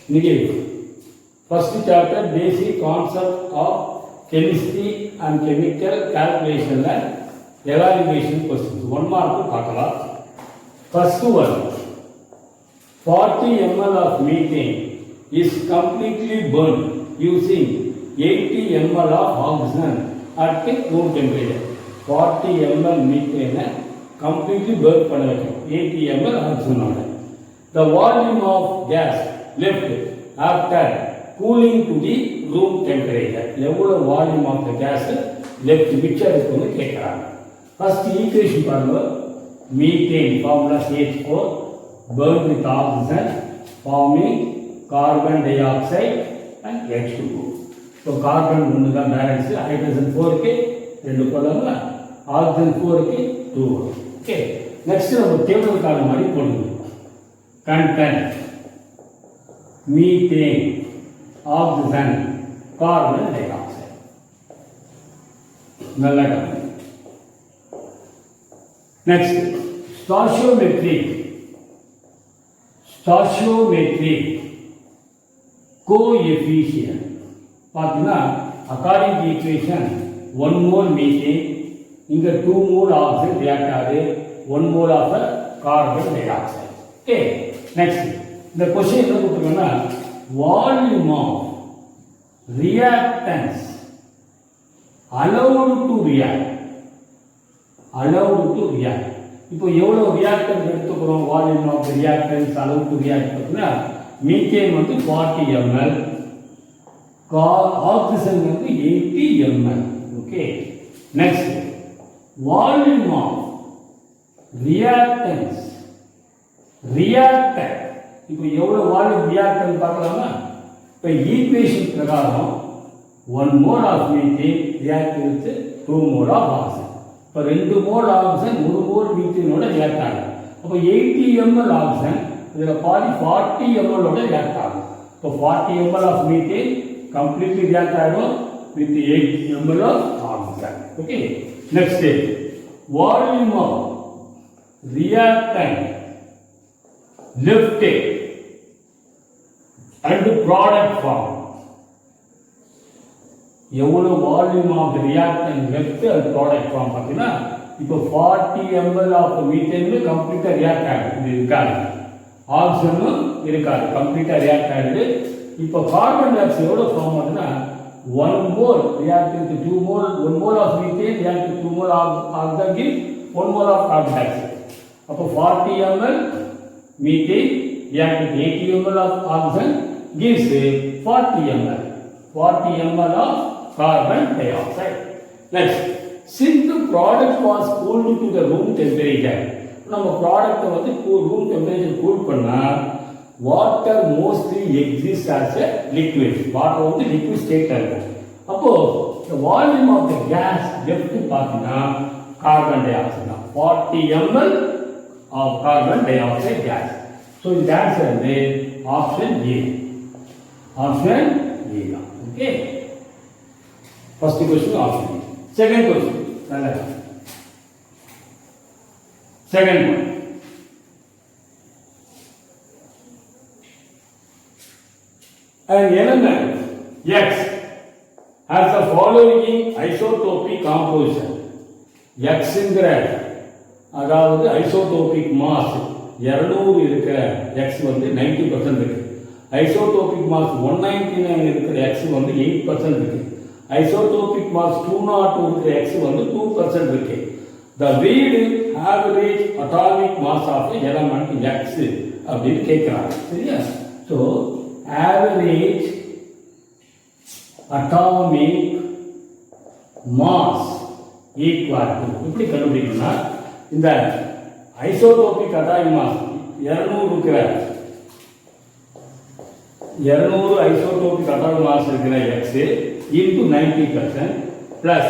இன்னைக்கு first chapter basic concept of chemistry and chemical calculation and evaluation questions. 1 mark பார்க்கலாம். First one, 40 ml of methane is completely burned using 80 ml of oxygen at room temperature. 40 ml methane completely burn பண்ண வைக்கும் 80 ml oxygen ஓட. The volume of gas left after cooling to the room temperature. எவ்வளவு volume of the gas left மிச்சம் இருக்குன்னு கேட்கறாங்க. First equation பாருங்க. Methane formula CH4 burned with oxygen forming carbon dioxide and H2O. So carbon ஒன்று தான் balance, hydrogen 4க்கு 2 போடலாம்ல, oxygen 4க்கு 2. ஓகே, நெக்ஸ்ட் நம்ம டேபிள் காலம் மாதிரி போடுங்க. Content methane, oxygen, carbon dioxide. நல்லா கவனிங்க. Next, stoichiometric coefficient. பார்த்தீங்கன்னா according to equation 1 mole methane இங்க 2 mole oxygen react ஆகுது, 1 mole of carbon dioxide. Okay, next இந்த क्वेश्चन என்ன கொடுத்திருக்காங்கன்னா volume of reactants allowed to react. இப்போ எவ்வளவு ரியாக்டன்ட் எடுத்துக்கிறோம்? Volume of reactants allowed to react பார்த்தீங்கன்னா methane வந்து 40 ml, ஆக்சிஜன் வந்து 80 ml. Okay, next volume of reactants reactant இப்போ எவ்வளவு வால்யூம் ரியாக்டன்ட் பார்க்கலாமா? இப்போ ஈக்குவேஷன் பிரகாரம் 1 mole of methane react with 2 mole of oxygen. இப்போ 2 mole oxygen 1 mole methane react ஆகும். அப்போ 80 ml oxygen இதில் பாதி 40 ml ரியாக்ட் ஆகும். இப்போ 40 ml of methane completely react ஆகும் with 80 ml of oxygen. Okay, next volume of reactant left and product form. எவ்வளவு volume of reactant left and product form பார்த்தீங்கன்னா இப்போ 40 ml ஆஃப் மீத்தேன் கம்ப்ளீட்டாக ரியாக்ட் ஆகுது, இது இருக்காது, ஆக்சிஜனும் இருக்காது, கம்ப்ளீட்டாக ரியாக்ட் ஆகுது. இப்போ கார்பன் டை ஆக்சைடு எவ்வளோ ஃபார்ம் ஆகுதுன்னா 1 mole react with 2 mole, 1 mole of methane react with 2 mole of oxygen give 1 mole of carbon dioxide. அப்போ 40 ml methane react with 80 ml of oxygen gives 40 ml of carbon dioxide. Next, since the product was cooled to the room temperature, நம்ம product வந்து room temperature cool பண்ணா water mostly exists as a liquid. water வந்து liquid state இருக்கும். அப்போ the volume of the gas left பார்த்தீங்கன்னா carbon dioxide 40 ml of carbon dioxide gas. So the answer வந்து option A. Okay, first question option A. Second question, second one, an element X has the following isotopic composition. X ங்கிற அதாவது isotopic mass 200 இருக்கிற X வந்து 90% இருக்கு. Isotopic mass 199 இருக்கிற X வந்து 8% இருக்கு. Isotopic mass 202 இருக்கிற X வந்து 2% இருக்கு. The read average atomic mass of element X அப்படின்னு கேட்கிறாங்க. சரியா? So average atomic mass equal to எப்படி கண்டுபிடிக்கணும்னா இந்த ஐசோடோபிக் அட்டாமிக் மாஸ் 200 இருக்கிற 200 ஐசோடோபிக் அட்டாமிக் மாஸ் இருக்கிற X into 90% plus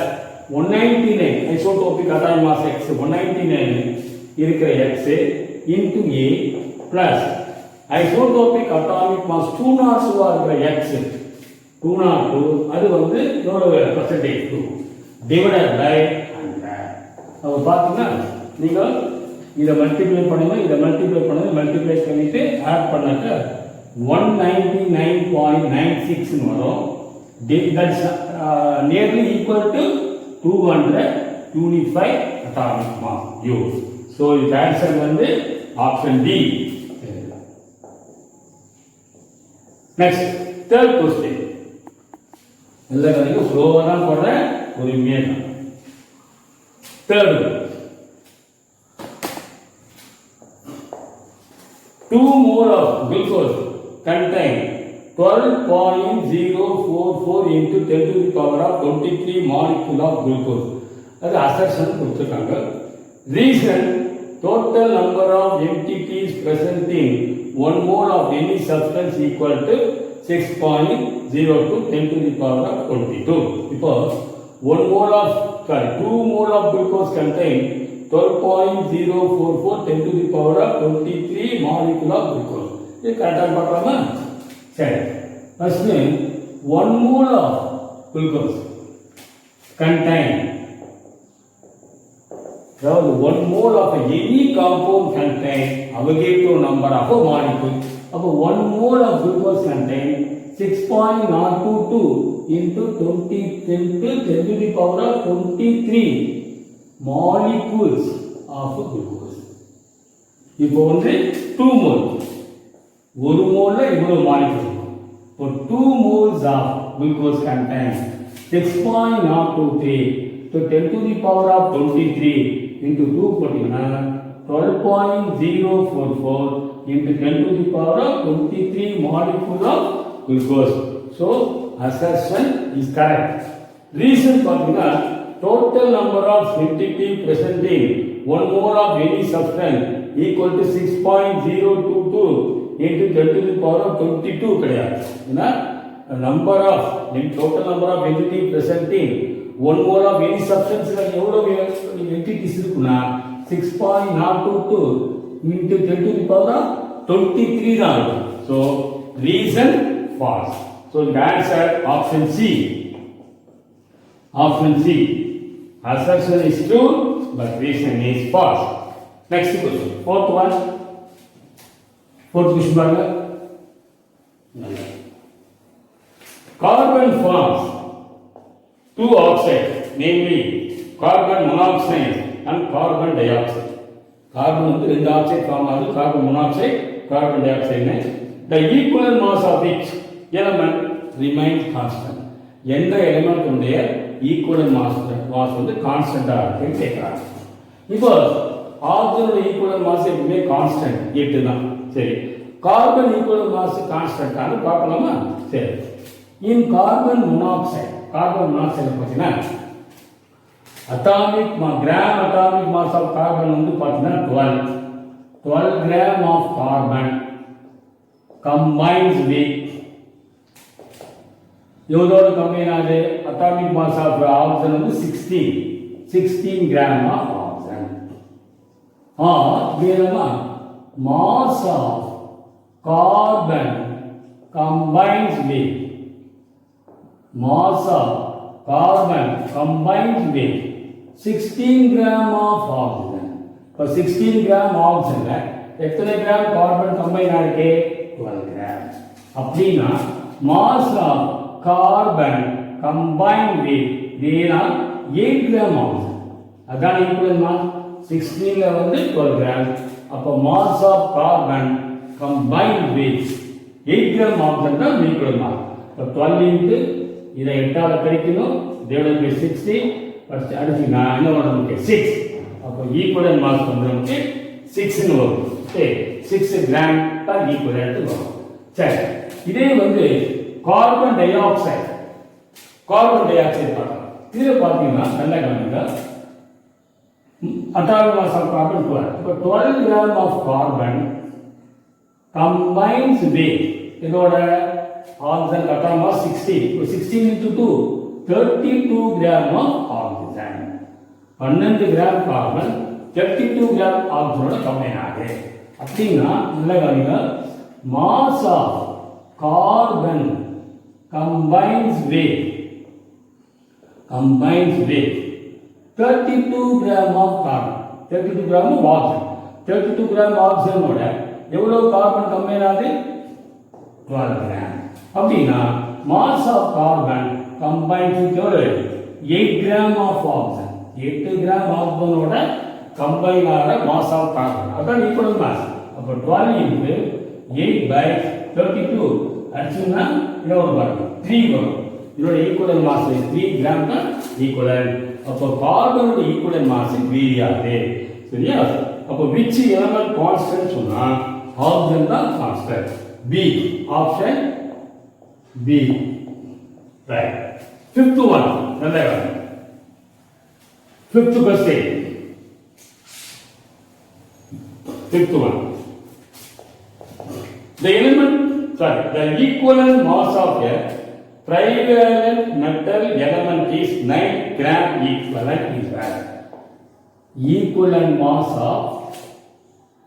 199 isotopic atomic mass X 199 இருக்கிற X into A plus isotopic atomic mass 202 இருக்கிற X 202 அது வந்து எவ்வளவு percentage 2 divided by 100. அப்ப பாத்தீங்கன்னா நீங்க இத மல்டிப்ளை பண்ணுங்க, இத மல்டிப்ளை பண்ணிட்டு ஆட் பண்ணாக்க 199.96 வரும். That's nearly equal to 200 unified atomic mass used. So the answer வந்து option D. Next, third question. எல்லாரும் ஸ்லோவா தான் போடுறேன், பொறுமையா தான். Third, 2 mole of glucose contain 12.044 into 10 to the power of 23 molecule of glucose. அது assertion கொடுத்திருக்காங்க. Reason, total number of entities present in 1 mole of any substance equal to 6.02 10 to the power of 22. Because 2 mole of glucose contain 12.044 10 to the power of 23 molecule of glucose. ये correct பார்க்கலாமா? சரி. First 1 mole of glucose contain, அதாவது 1 mole of any compound contain Avogadro number of a molecule. அப்போ 1 mole of glucose contain 6.022 into 20 10 to the power of 23 molecules of glucose. இப்போ வந்து 2 mole, ஒரு மோல்ல இவ்வளவு molecule இருக்கும். இப்போ 2 moles of glucose contain 6.023 to 10 to the power of 23 into 2 போட்டீங்கன்னா 12.044 into 10 to the power of 23 molecule of glucose. So assertion is correct. Reason பார்த்தீங்கன்னா total number of entity present in 1 mole of any substance equal to 6.022 into 10 to the power of 22 கிடையாது. ஏன்னா number of total number of entity present in 1 mole of any substance எவ்வளவு entities இருக்குன்னா 6.022 into 10 to the power of 23 தான் இருக்கும். So reason false. So the answer option C. Option C. Assertion is true, but reason is false. Next question. Fourth one. Fourth question பாருங்க. Carbon forms 2 oxides, namely carbon monoxide and carbon dioxide. Carbon வந்து 2 oxide form ஆகுது, carbon monoxide, carbon dioxide. The equal mass of each element remains constant. எந்த element உடைய equivalent mass வந்து கான்ஸ்டன்டா இருக்குன்னு கேட்கறாங்க. இப்போ ஆக்சிஜனோட equivalent mass எப்பவுமே கான்ஸ்டன்ட் 8 தான். சரி, கார்பன் ஈக்குவலன்ட் மாஸ் கான்ஸ்டன்டான்னு பார்க்கலாமா? சரி, இன் கார்பன் மோனாக்சைடு பார்த்தீங்கன்னா atomic mass of carbon வந்து பார்த்தீங்கன்னா 12 gram of carbon combines with இதோட கம்பைன் ஆகுது அட்டாமிக் மாஸ் ஆஃப் ஆக்சிஜன் வந்து 16 கிராம் ஆஃப் ஆக்சிஜன். வேணுமா mass of carbon combines with mass of carbon combines with 16 gram of oxygen. இப்போ 16 gram oxygen எத்தனை gram carbon combine ஆயிருக்கு? 12 gram. அப்படின்னா mass of carbon combine with வேணா 8 gram oxygen. அதான் equal mass. 16ல வந்து 12 gram. அப்போ mass of carbon combine with 8 gram oxygen தான் ஈக்குவல் மாஸ். இப்போ 12 இன்ட்டு இதை 8ஆல பெருக்கணும், டிவைடட் பை 60. ஃபர்ஸ்ட் அடிச்சீங்கன்னா என்ன வரும் நமக்கு? 6. அப்போ ஈக்குவல் மாஸ் வந்து நமக்கு 6ன்னு வரும். சரி, 6 கிராம் தான் ஈக்குவல் வரும். சரி, இதே வந்து கார்பன் டை ஆக்சைடு பார்க்கலாம். இதில் பார்த்தீங்கன்னா நல்லா கவனிங்க, அட்டாமிக் மாஸ் ஆஃப் கார்பன் 12. இப்போ 12 gram of carbon combines with இதோட ஆக்சிஜன் அட்டாமிக் மாஸ் 16. இப்போ 16 into 2 32 gram of oxygen. 12 gram carbon 32 gram ஆக்சிஜனோட கம்பைன் ஆகுது. அப்படின்னா நல்லா கவனிங்க, mass of carbon combines with 32 gram of carbon, 32 gram of oxygen. 32 gram oxygen ஓட எவ்வளவு கார்பன் கம்பைன் ஆகுது? 12 gram. அப்படின்னா mass of carbon combined with 8 gram of oxygen. 8 gram oxygen ஓட combine ஆகிற mass of carbon. அதான் equal mass. அப்போ 12 into 8 by 32. அடிச்சுன்னா இன்னொரு பாருங்க 3 வரும். இதோட ஈக்குவலன் மாஸ் 3 கிராம் தான் ஈக்குவலன். அப்போ கார்பனோட ஈக்குவலன் மாஸ் வேரியாது. சரியா? அப்போ which element constant சொன்னா ஆக்சிஜன் தான் constant. B option B. Right. Fifth one. நல்லா கவனிங்க. Fifth question. Fifth one. The equivalent mass of a trivalent metal element is 9 gram equivalent is what? Equivalent mass of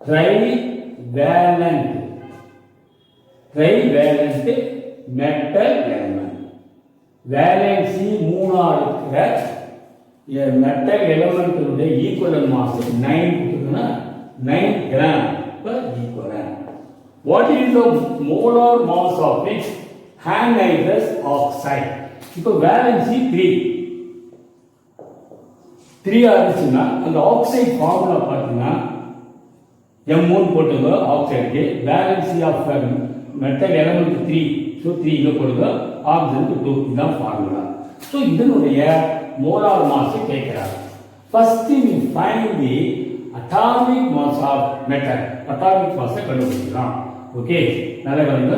trivalent metal element. Valency 3 இருக்கிற metal element உடைய equivalent mass 9 gram per equivalent. What is the molar mass of which anhydrous oxide? இப்போ valency 3 ஆச்சுன்னா அந்த oxide formula பார்த்தீங்கன்னா M1 போட்டுங்க ஆக்சைடுக்கு valency of metal element 3 so 3 இங்கே போடுங்க ஆக்சிஜனுக்கு 2 இதுதான் ஃபார்முலா. ஸோ இதனுடைய மோலார் மாஸ் கேட்கிறாங்க. First we find the atomic mass of metal. atomic mass கண்டுபிடிக்கலாம். ஓகே, நல்லா கவனிங்க.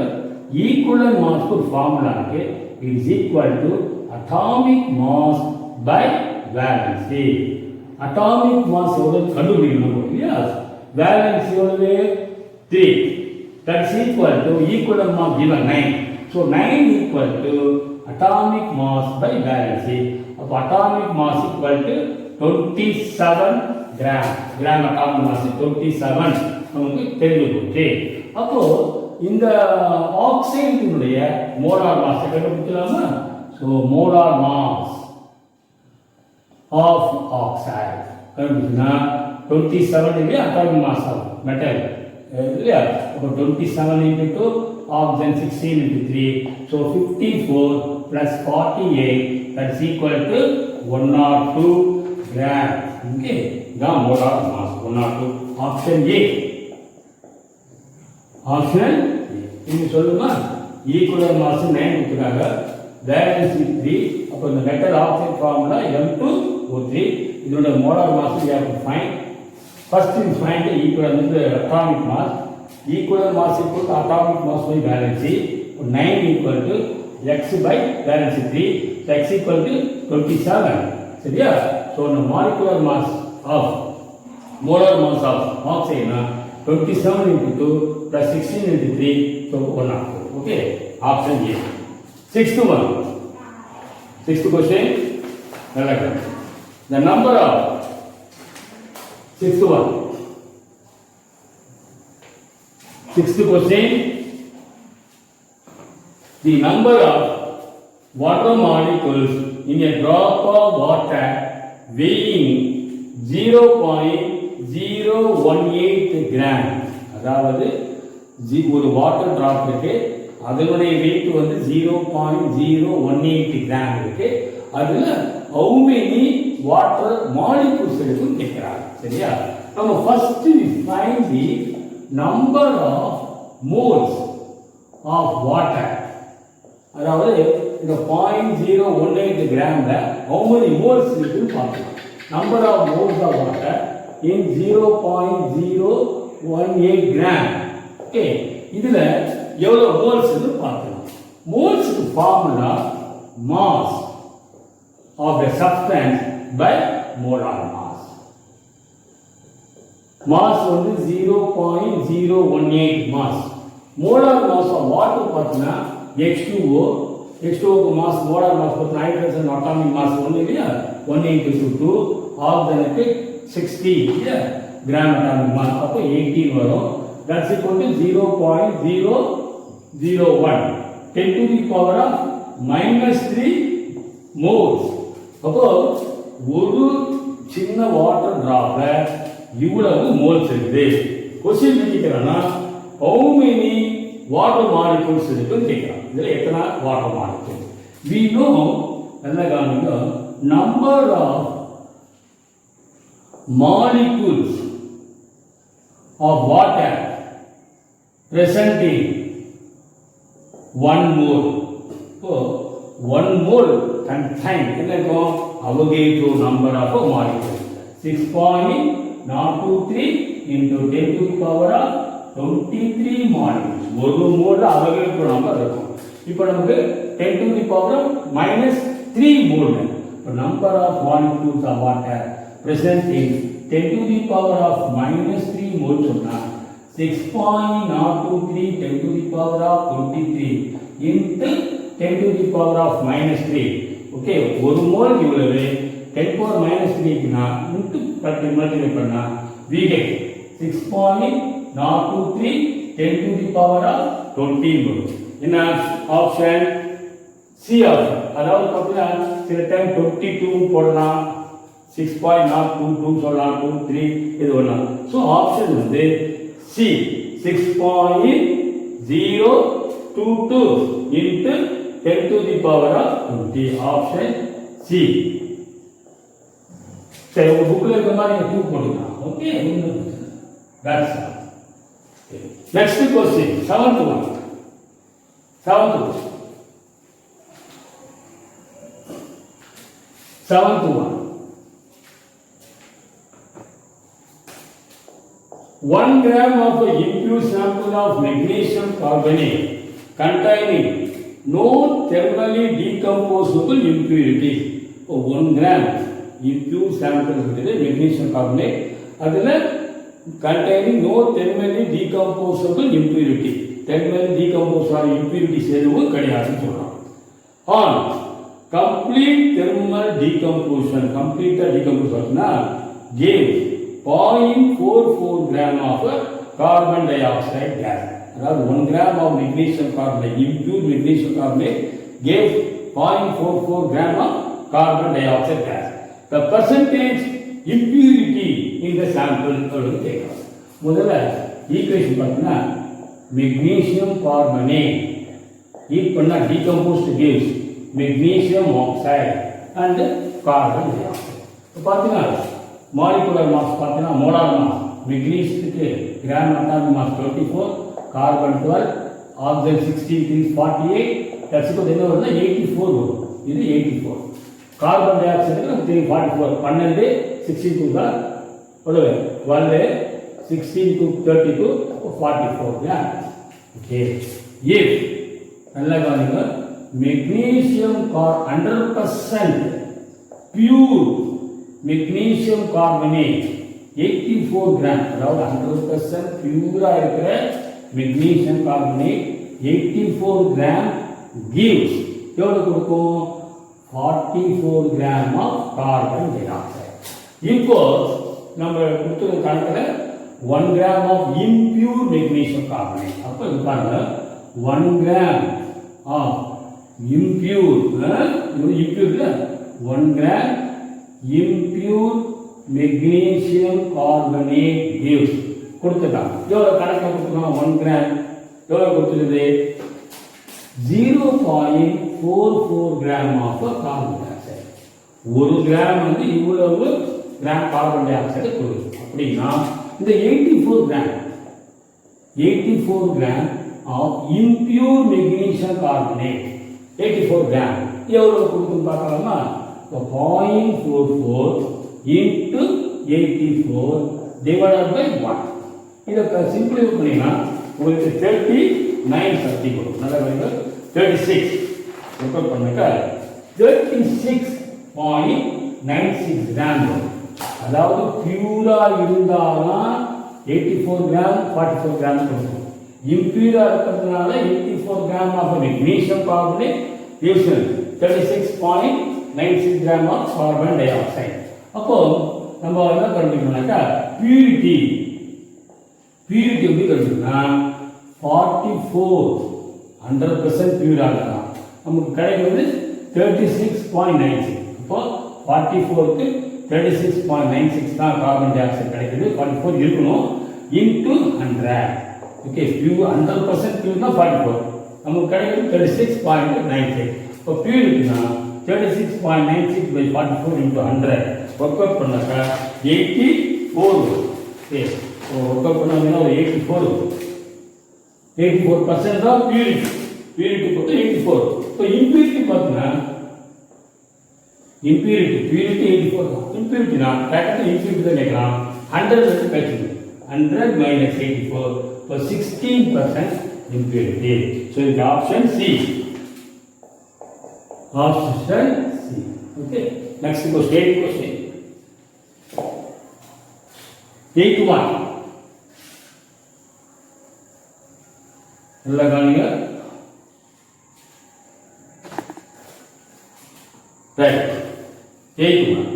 ஈக்குவலன்ட் மாஸ் ஒரு ஃபார்முலா இருக்கு. it is equal to atomic mass by valency. atomic mass எவ்வளவு கண்டுபிடிக்கணும் இல்லையா? valency எவ்வளவு 3. that is equal to equivalent mass given 9. so 9 equal to atomic mass by valency. அப்ப atomic mass equal to 27 gram. atomic mass 27 நமக்கு தெரிஞ்சு போச்சு. அப்போ இந்த ஆக்சைடினுடைய மோலார் மாஸ் கண்டுபிடிக்கலாமா? So molar mass of oxide கண்டுபிடிச்சுன்னா 27 இல்லையா அட்டாமிக் மாஸ் ஆஃப் மெட்டல் இல்லையா? அப்போ 27 into 2 oxygen 16 into 3. so 54 plus 48 that's equal to 102 gram. okay, இதான் molar mass 102. Option A. Option இது சொல்லுமா? ஈக்குவலன்ட் மாஸ் 9 கொடுத்துருக்காங்க, வேலன்சி 3. அப்போ இந்த மெட்டல் ஆக்சைடு ஃபார்முலா M2O3. இதோட molar mass we have to find. first we find the equivalent atomic mass. equivalent mass equal to atomic mass by valency. 9 equal to x by valency 3. so x equal to 27. சரியா? so the molecular mass of molar mass of oxide na 27 into 2 plus 16 into 3, so 102. Okay, option A. Sixth question. The number of sixth question. The number of water molecules in a drop of water weighing 0.018 gram. அதாவது ஒரு water drop இருக்கு, அதனுடைய wait வந்து 0.018 gram இருக்கு. அதுல how many water molecules இருக்குன்னு கேட்கிறாங்க. சரியா? நம்ம first we find the number of moles of water. அதாவது இந்த 0.018 கிராம்ல how many moles இருக்குன்னு பார்க்கலாம். number of moles of water in 0.018 gram. Okay, இதுல எவ்வளவு மோல்ஸ் னு பார்க்கலாம். மோல்ஸ் க்கு formula mass of the substance by molar mass. Mass வந்து 0.018 mass. Molar mass of water பார்த்தீங்கன்னா H2O. H2O க்கு மாஸ் மோலார் மாஸ் பார்த்தா ஹைட்ரஜன் அட்டாமிக் மாஸ் 1 இல்லையா? 1 × 2. ஆக்சிஜனுக்கு 60 இல்லையா? Gram atomic mass. அப்போ 18 வரும். that's equal to 0.001 10 to the power of -3 moles. அப்போ ஒரு சின்ன வாட்டர் டிராப்ல இவ்வளவு மோல்ஸ் இருக்குது. क्वेश्चन கேக்குறானா how many water molecules இருக்குன்னு கேட்கலாம். இதுல எத்தனை water molecules? We know நல்லா கவனிங்க number of molecules of water present in 1 mole. So 1 mole contain என்னக்கும் Avogadro number of molecules 6.023 into 10 to the power of 23 molecules. ஒரு mole Avogadro number இருக்கும். இப்போ நமக்கு 10 to the power of -3 mole. So number of molecules of water present in 10 to the power of -3 mole சொன்னா 6.023 10 to the power of 23 into 10 to the power of -3. Okay, ஒரு mole இவ்வளவு 10 power -3 க்குனா into multiply பண்ணா we get 6.023 10 to the power of 20 mole. என்ன option C option. அதாவது பார்த்தீங்கன்னா சில time 22 போடலாம் 6.022 சொல்லலாம் 23 இது வரலாம். ஸோ ஆப்ஷன் வந்து C 6.022 into 10 to the power of 20. Option C. சரி உங்க புக்ல இருக்க மாதிரி நீங்க 2 போடுங்க. Okay that's all. Next question 7th one. 7th one. 1 gram of impure sample of magnesium carbonate containing no thermally decomposable impurity. 1 gram impure sample இருக்குது magnesium carbonate அதுல containing no thermally decomposable impurity. thermally decomposable impurities எதுவும் கிடையாதுன்னு சொல்றோம். on complete thermal decomposition complete decomposition gave 0.44 gram of carbon dioxide gas. அதாவது 1 gram of magnesium carbonate impure magnesium carbonate gave 0.44 gram of carbon dioxide gas. The percentage impurity in the sample சொல்லுங்க கேட்கலாம். முதல்ல equation பார்த்தீங்கன்னா magnesium carbonate heat பண்ணா decomposed gives magnesium oxide and carbon dioxide. பார்த்தீங்கன்னா molecular mass பார்த்தீங்கன்னா molar mass magnesiumக்கு gram atomic mass 24 carbon 12 oxygen 16 is 48 that's equal என்ன வருதுன்னா 84 வரும். இது 84 carbon dioxide 44 12 62 தான் எவ்வளவு 12 16 to 32 44 yeah okay if நல்லா கவனிங்க magnesium 100% pure magnesium carbonate 84 gram அதாவது 100% பியூரா இருக்கிற magnesium carbonate 84 gram gives எவ்வளவு கொடுக்கும் 44 gram of carbon dioxide. இப்போ நம்ம கொடுத்துருக்க கணக்குல 1 gram of impure magnesium carbonate அப்ப இது பாருங்க 1 gram of impure இல்ல 1 gram impure magnesium carbonate gives கொடுத்துட்டாங்க. எவ்வளவு கணக்கு கொடுத்துருக்காங்க 1 gram எவ்வளவு கொடுத்துருது 0.44 gram of carbon dioxide. 1 gram வந்து இவ்வளவு கிராம் கார்பன் டை ஆக்சைடு கொடுக்கும். அப்படின்னா இந்த 84 gram of impure magnesium carbonate 84 gram எவ்வளவு கொடுக்கும் பார்க்கலாமா 0.44 into 84 divided by 1 இத சிம்பிளிஃபை பண்ணினா உங்களுக்கு 39 வரும். நல்லா பாருங்க 36 ரிப்போர்ட் பண்ணுங்க 36.96 gram வரும். அதாவது பியூரா இருந்தாதான் 84 gram 44 gram கொடுக்கும். impure இருக்கிறதுனால 84 gram of magnesium carbonate gives 36.96 gram of carbon dioxide. அப்போ நம்ம என்ன கண்டுபிடிக்கணும்னாக்கா பியூரிட்டி எப்படி கண்டுபிடிக்கணும்னா 44 100% பியூரா இருக்கலாம். நமக்கு கிடைக்கிறது 36.96. அப்போ 44க்கு 36.96 தான் கார்பன் டை ஆக்சைடு கிடைக்குது. 44 இருக்கணும் into 100 ஓகே பியூ 100% பியூனா 44 நமக்கு கிடைக்கும் 36.96 இப்போ பியூரிட்டினா 36.96 by 44 into 100 ஒர்க் அவுட் பண்ணாக்கா 84 ஓகே ஒர்க் அவுட் பண்ணாங்கன்னா ஒரு 84% தான் பியூரிட்டி பொறுத்து 84 இப்போ இம்பியூரிட்டி பார்த்தீங்கன்னா impurity purity 84 தான் impurity நான் கரெக்டாக impurity தான் கேட்கலாம் 100 வந்து கழிச்சு 100 minus 84 for 16% impurity so it's option C okay next question 81 நல்லா கவனிங்க right 81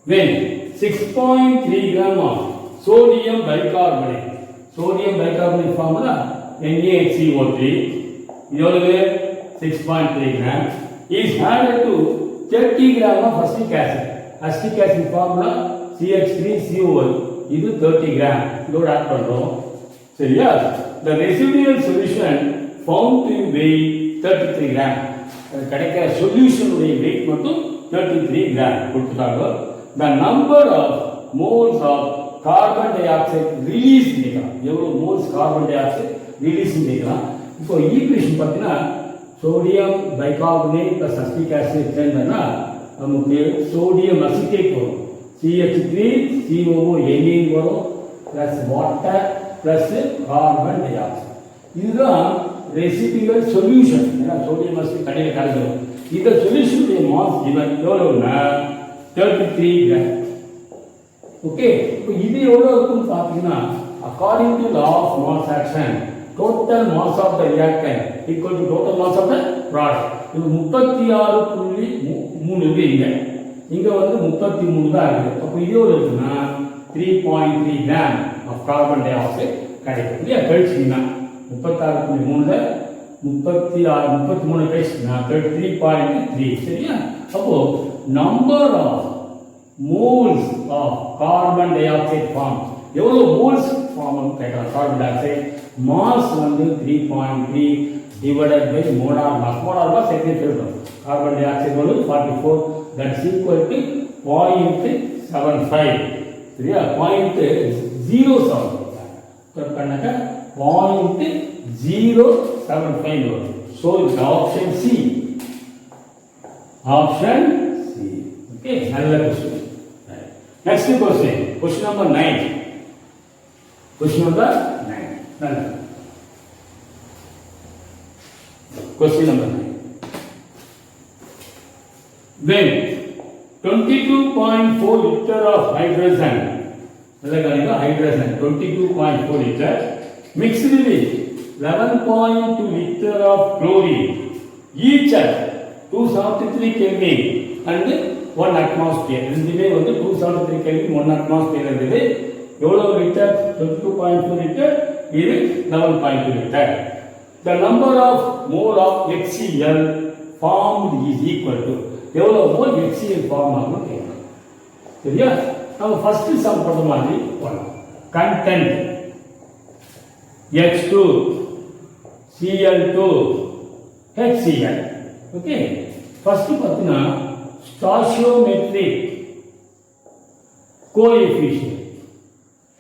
when 6.3 gram of sodium bicarbonate formula NaCO3 எவ்வளவு 6.3 gram is added to 30 gram of acetic acid formula CH3COL இது 30 gram இதோட ஆட் பண்றோம் சரியா the residual solution found to weigh 33 gram கிடைக்கிற solution உடைய weight மட்டும் 33 gram கொடுத்துட்டாங்க the number of moles of carbon dioxide release பண்ணிக்கலாம் எவ்வளவு moles carbon dioxide release பண்ணிக்கலாம் இப்போ ஈக்குவேஷன் பார்த்தீங்கன்னா sodium bicarbonate plus acetic acid சேர்ந்தா நமக்கு சோடியம் அசிட்டேட் வரும் CH3COO வரும் plus water plus carbon dioxide இதுதான் ரெசிடுவல் சொல்யூஷன் ஏன்னா சோடியம் அசிட்டேட் கடையில் கலந்துரும் இந்த சொல்யூஷனுடைய மாஸ் கிவன் எவ்வளவுன்னா 33 கிராம் ஓகே இப்போ இது எவ்வளவு இருக்குன்னு பார்த்தீங்கன்னா according to law of mass action total mass of the reactant equal to total mass of the product இது 36.3 இருக்கு இங்க வந்து 33 தான் இருக்கு அப்போ இது எவ்வளவு இருக்குன்னா 3.3 gram of carbon di oxide கிடைக்கும் இல்லையா கழிச்சிங்கன்னா 36.3ல 33 கழிச்சிங்கன்னா 33.3 சரியா அப்போ number of moles of carbon dioxide form எவ்வளவு moles form கேட்கலாம் carbon dioxide mass வந்து 3.3 divided by molar mass second சொல்றோம் carbon dioxide வந்து 44 that's equal to 0.75 சரியா 0.07 கட் பண்ணாக்க 0.075 வரும் so it's option C okay நல்ல question next question number 9 question number 9 when 22.4 liter of hydrogen 22.4 liter mixed with 11.2 liter of chlorine each at 273 Kelvin and 1 atmosphere ரெண்டுமே வந்து 273 Kelvin 1 atmosphere இருக்குது எவ்வளவு litre 22.4 litre இது 11.2 litre the number of mole of HCl formed is equal to எவ்வளவு mole HCl form ஆகும் கேட்கலாம் சரியா நம்ம ஃபர்ஸ்ட் சம் பண்ண மாதிரி போலாம் content H2 Cl2 HCl okay first பார்த்தீங்கன்னா stoichiometric coefficient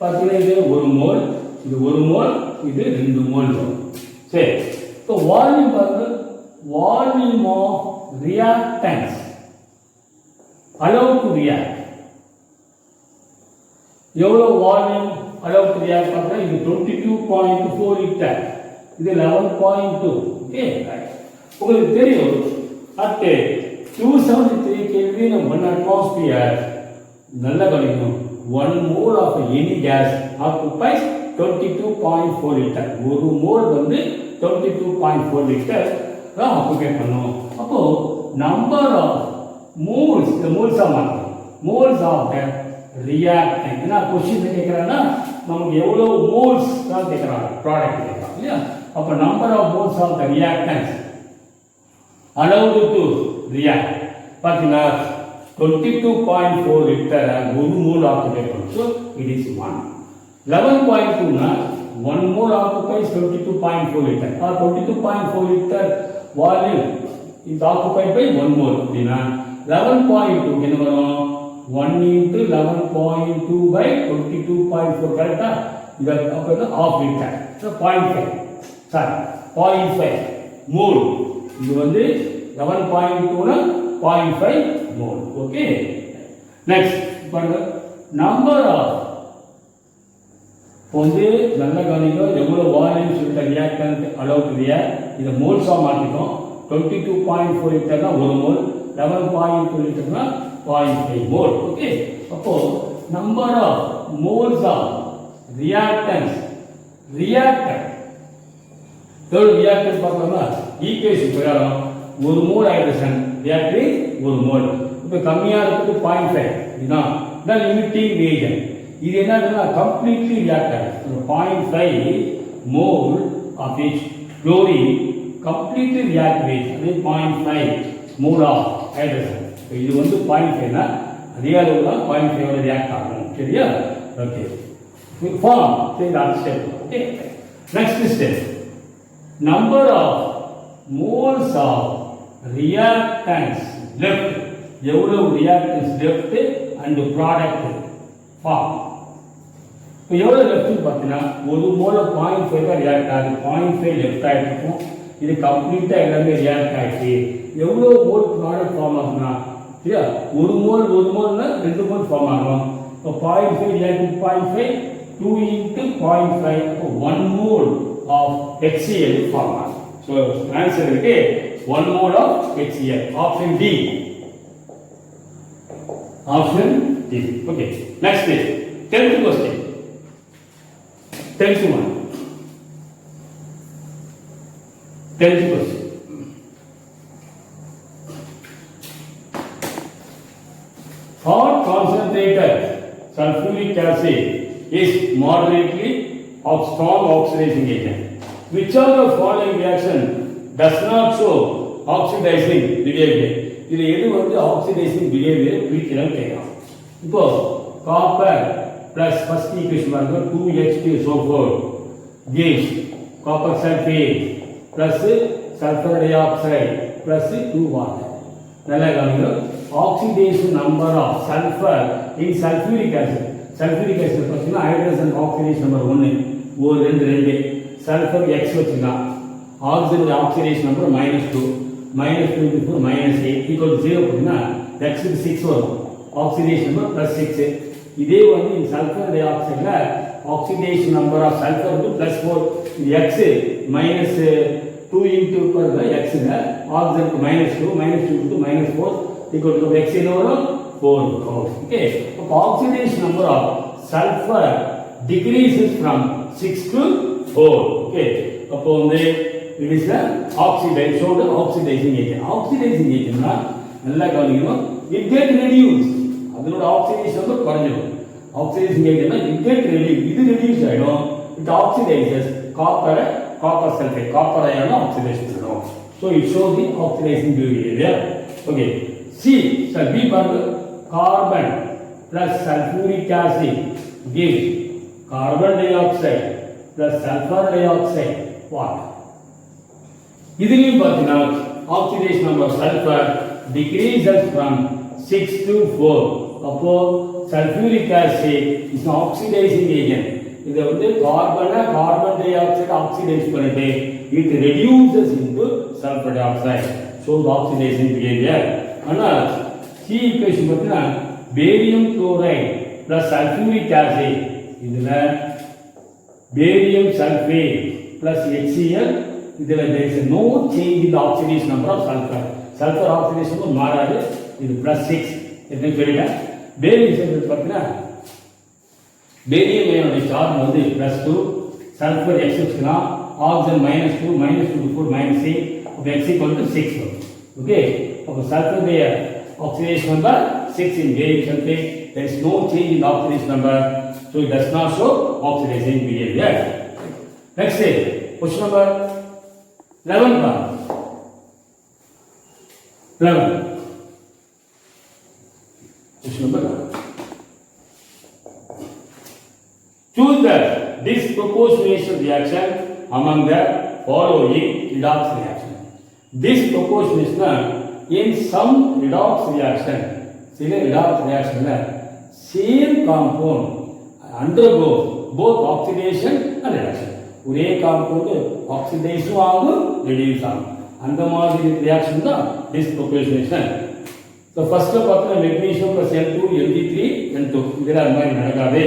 பார்த்தீங்கன்னா இது 1 மோல் இது 1 மோல் இது 2 மோல் வரும் சரி இப்போ வால்யூம் பாருங்க volume of reactants allowed to react எவ்வளவு வால்யூம் allowed to react பார்த்தா இது 22.4 லிட்டர் இது 11.2 ஓகே உங்களுக்கு தெரியும் at 273 Kelvin 1 atmosphere நல்ல கவனிக்கணும் 1 mole of any gas occupies 22.4 liter ஒரு மோல் வந்து 22.4 லிட்டர் தான் ஆக்குபை பண்ணும் அப்போ நம்பர் ஆஃப் மோல்ஸ் இந்த மோல்ஸா மாற்றணும் மோல்ஸ் ஆஃப் த ரியாக்டன்ட் என்ன क्वेश्चन கேக்குறானா நமக்கு எவ்வளவு மோல்ஸ் தான் கேக்குறாங்க ப்ராடக்ட் கேக்குறாங்க இல்லையா அப்ப number of moles of the reactants allowed to react பார்த்தீங்கன்னா 22.4 லிட்டர் ஒரு மோல் ஆக்குபை பண்ணும் so it is 1 11.2 னா 1 mole occupies 22.4 liter or 22.4 liter volume is occupied by 1 mole அப்படினா 11.2 என்ன வரும் 1 into 11.2 by 22.4 கரெக்ட்டா இது அப்போ half liter so 0.5 sorry 0.5 mole இது வந்து 11.2 னா 0.5 mole okay next பாருங்க number of வந்து நல்ல கவனிங்க எவ்வளவு வால்யூம் சொல்லிட்ட ரியாக்டன்ட் அலோவ் டு ரியாக்ட் இத மோல்ஸா மாத்திட்டோம் 22.4 லிட்டர்னா 1 மோல் 11.2 லிட்டர்னா 0.5 மோல் ஓகே அப்போ number of moles of reactants reactant எவ்வளவு ரியாக்டன்ஸ் பார்க்கலாமா ஈக்குவேஷன் பிரகாரம் 1 மோல் ஹைட்ரஜன் ரியாக்டர் 1 மோல் இப்போ கம்மியா இருக்குது 0.5 இதுதான் the limiting reagent இது என்னன்னா completely reactant 0.5 mole of each chlorine completely react with 0.5 mole of hydrogen இது வந்து 0.5 னா அதே அளவுல 0.5 ஓட ரியாக்ட் ஆகும் சரியா okay form say that step okay next step number of moles of reactants left எவ்வளவு reactants left and product form இப்போ எவ்வளவு லெஃப்ட் பார்த்தீங்கன்னா ஒரு மோல 0.5 தான் ரியாக்ட் ஆகுது 0.5 லெஃப்ட் ஆகிருக்கும் இது கம்ப்ளீட்டா எல்லாமே ரியாக்ட் ஆகிடுச்சு எவ்வளவு மோல் ப்ராடக்ட் ஃபார்ம் ஆகுதுன்னா சரியா ஒரு மோல்னா 2 மோல் ஃபார்ம் ஆகும் இப்போ 0.5 ரியாக்ட் 0.5 2 into 0.5 அப்போ 1 mole of HCl ஃபார்ம் ஆகும் ஸோ ஆன்சர் இருக்கு 1 mole of HCl option D option D okay next is 10th question 10th one 10th question hot concentrated sulfuric acid is moderately of strong oxidizing agent which of the following reaction does not show oxidizing behavior இது எது வந்து oxidation behaviour குறிக்கிறான்னு கேட்கலாம் இப்போ copper plus first equation பாருங்க 2H2SO4 gives copper sulfate plus sulfur dioxide plus 2 water நல்லா கவனிங்க oxidation number of sulphur in sulphuric acid பார்த்தீங்கன்னா hydrogen oxidation number 1 ஓ 2 சல்ஃபர் X வச்சுக்கலாம் oxygen oxidation number -2 -2 into -8 equal to 0 அப்படினா x க்கு 6 வரும் oxidation number +6 இதே வந்து இந்த சல்ஃபர் டை ஆக்சைடுல ஆக்சிடேஷன் நம்பர் ஆஃப் சல்ஃபர் வந்து +4 x -2 into x ங்க ஆக்சிஜனுக்கு -2 into -4 equal to x என்ன வரும் 4 ஓகே அப்ப oxidation number of sulphur decreases from 6 to 4 okay அப்போ வந்து it is the oxidized so the oxidizing agent na nalla kavaniyum it get reduced adanoda oxidation number kuranjum oxidizing agent na it get reduced idu reduce aidum it oxidizes copper sulfate copper ion oxidation adum so it shows the oxidizing behavior okay c shall be carbon plus sulfuric acid gives carbon dioxide plus sulfur dioxide what இதுலயும் பாத்தீங்கன்னா oxidation number sulphur decreases from 6 to 4 அப்போ sulphuric acid is oxidising agent இத வந்து carbon di oxide oxidise பண்ணிட்டு it reduces into sulphur di oxide so oxidation behaviour ஆனால் C equation பார்த்தீங்கன்னா barium chloride plus sulphuric acid இதுல barium sulphate plus HCl இதுல there is no change in the oxidation number of sulfur oxidation number மாறாது இது +6 என்ன சொல்லிட்டேன் barium sulphate பார்த்தீங்கன்னா barium அயனோட charge வந்து +2 சல்ஃபர் X வச்சுக்கலாம் ஆக்சிஜன் -2 -2 to 4 -8 அப்ப X = 6 ஓகே அப்ப சல்ஃபர் உடைய oxidation number 6 in barium sulfate there is no change in the oxidation number so it does not show oxidizing behavior next question number 11 question number 11 choose the disproportionation reaction among the following redox reaction. This proportion is in some redox reaction. சில redox reaction same compound undergoes both oxidation and reduction. ஒரே compound oxidation ஆகும் reduce ஆகும். அந்த மாதிரி reaction தான் டிஸ்ப்ரொபோர்ஷனேஷன். So first பார்த்தா magnesium plus N2 Mg3 N2 இதில் அது மாதிரி நடக்காது.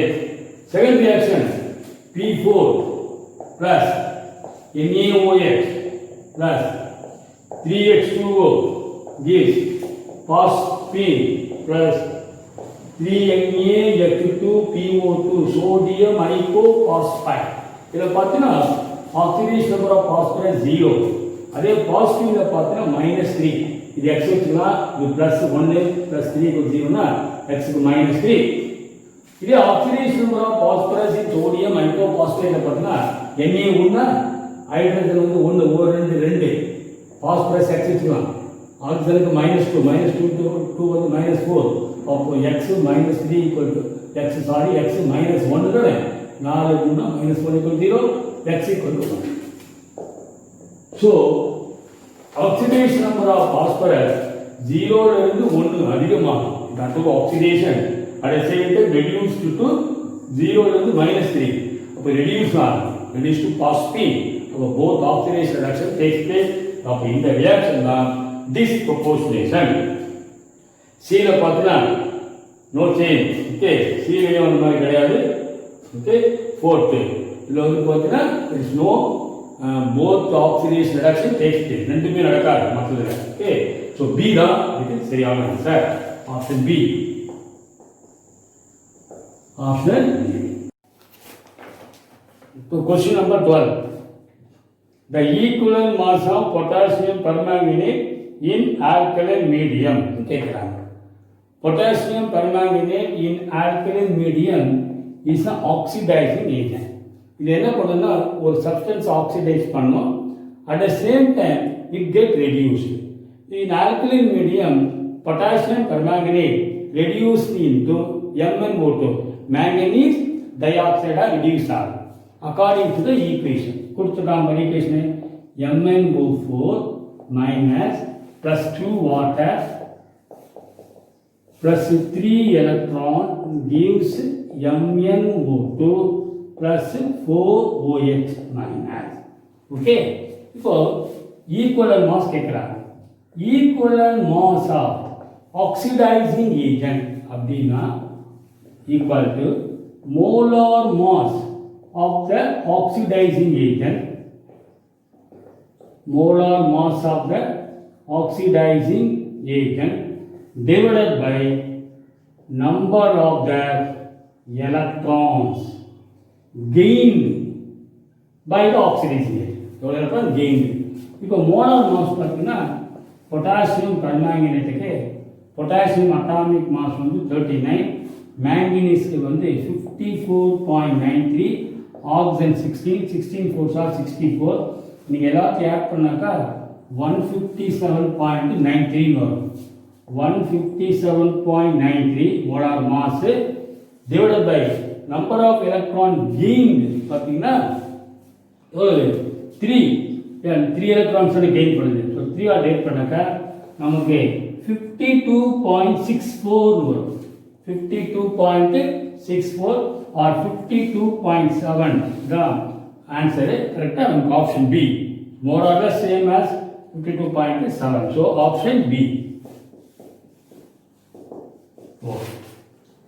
Second reaction P4 plus NaOH plus 3H2O gives phosphine plus 3Na2PO2 sodium hypophosphite. இதில் பார்த்தீங்கன்னா ஆக்சிடேஷன் நம்பர் ஆஃப் பாஸ்பரஸ் 0. அதே பாசிட்டிவ்ல பார்த்தீங்கன்னா -3. இது x வச்சுன்னா இது +1 +3 0னா x க்கு -3. இதே oxidation number of phosphorus in sodium ஹைப்போபாஸ்பேட்ல பார்த்தீங்கன்னா Na1 ஹைட்ரஜன் வந்து 1 2 2 பாஸ்பரஸ் x வச்சுக்கலாம். ஆக்சிஜனுக்கு -2 2 வந்து -4. அப்போ x -3 x -1 தானே. 4 Guna -1 0 x = 1. So oxidation number of phosphorus 0 ல இருந்து 1 அதிகமாகும். that is oxidation at the same time reduced to 0 ல இருந்து -3. அப்ப reduce to phosphine. அப்ப both oxidation reaction takes place. அப்ப இந்த reaction தான் disproportionation. C ல பார்த்தா no change. okay C ல வந்து மாதிரி கிடையாது. okay fourth இதுல வந்து பார்த்தா there is no both oxidation reaction takes place. ரெண்டுமே நடக்காது மற்றதுல. okay so B தான் இது சரியான answer. Option B. Option B. So question number 12. The equivalent mass of potassium permanganate in alkaline medium கேக்குறாங்க. Potassium permanganate in alkaline medium is an oxidizing agent. இது என்ன பண்ணும்னா ஒரு சப்ஸ்டன்ஸ் ஆக்சிடைஸ் பண்ணும். at the same time it get reduced. in alkaline medium potassium permanganate reduced into MnO2 manganese dioxide reduced ஆகும் according to the equation. கொடுத்துட்டாங்க equation MnO4 minus plus 2 water plus 3 electron gives MnO2 plus 4OH minus. okay இப்போ equivalent mass கேக்குறாங்க. equivalent mass of oxidizing agent அப்படினா equal to molar mass of the oxidizing agent. molar mass of the oxidizing agent divided by number of the electrons gained by the oxidizing agent. எவ்வளவு electron gained. இப்போ molar mass பார்த்தீங்கன்னா potassium பெர்மாங்கனேட்டுக்கு potassium atomic mass வந்து 39, மேங்கனீஸ்க்கு வந்து 54.93, oxygen 16 4s are 64. நீங்கள் எல்லாத்தையும் add பண்ணாக்கா 157.93 வரும். 157.93 molar mass divided by number of electron gained பார்த்தீங்கன்னா 3 electrons gain பண்ணுது. ஸோ 3 ஆல் டிவைட் பண்ணாக்கா நமக்கு 52.64 வரும். 52.64 or 52.7 தான் ஆன்சர். கரெக்டாக நமக்கு option B. More or less same as 52.7. So option B.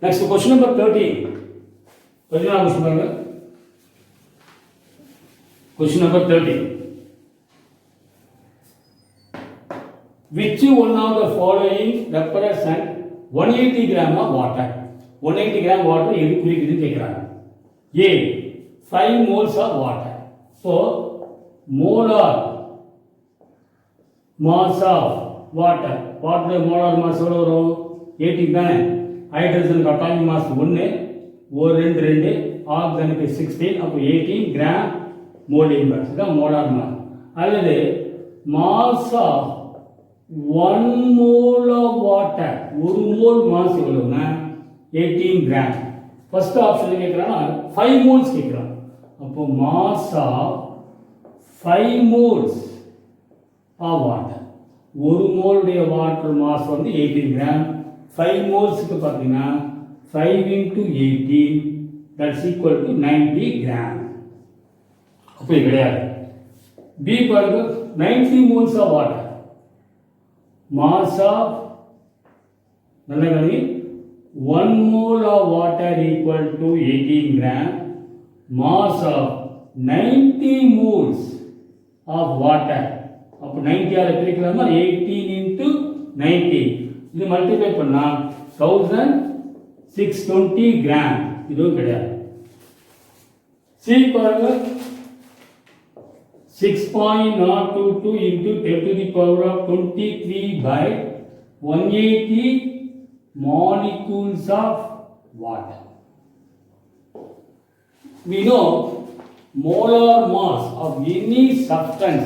Next question number 13. Question number 13. Which one of the following represent 180 gram of water? 180 gram water எது குறிக்குதுன்னு கேட்குறாங்க. A 5 moles of water. So molar mass of water. Water molar mass எவ்வளோ வரும்? 18 தானே. ஹைட்ரஜனுக்கு atomic mass 1 2 ஆக்சிஜனுக்கு 16 அப்போ 18 gram mole inverse இதான் molar mass. அல்லது mass of 1 mole of water, 1 mole mass எவ்வளவுனா 18 gram. First option கேட்குறாங்கன்னா 5 மோல்ஸ் கேட்குறாங்க. அப்போ mass of 5 moles of water. ஒரு மோலுடைய வாட்டர் மாஸ் வந்து 18 கிராம். 5 மோல்ஸுக்கு பார்த்தீங்கன்னா 5 into 18 that's equal to 90 gram. அப்படி கிடையாது. பி பாருங்க, 90 moles of water. Mass of 1 mole of water equal to 18 gram. Mass of 90 moles of water. அப்போ 90 ஆல பிரிக்கலாமா? 18 into 90. இது மல்டிப்ளை பண்ணா 1620 கிராம். இதுவும் கிடையாது. சி பாருங்க, 6.022 into 10 to the power of 23 by 180 molecules of water. We know molar mass of any substance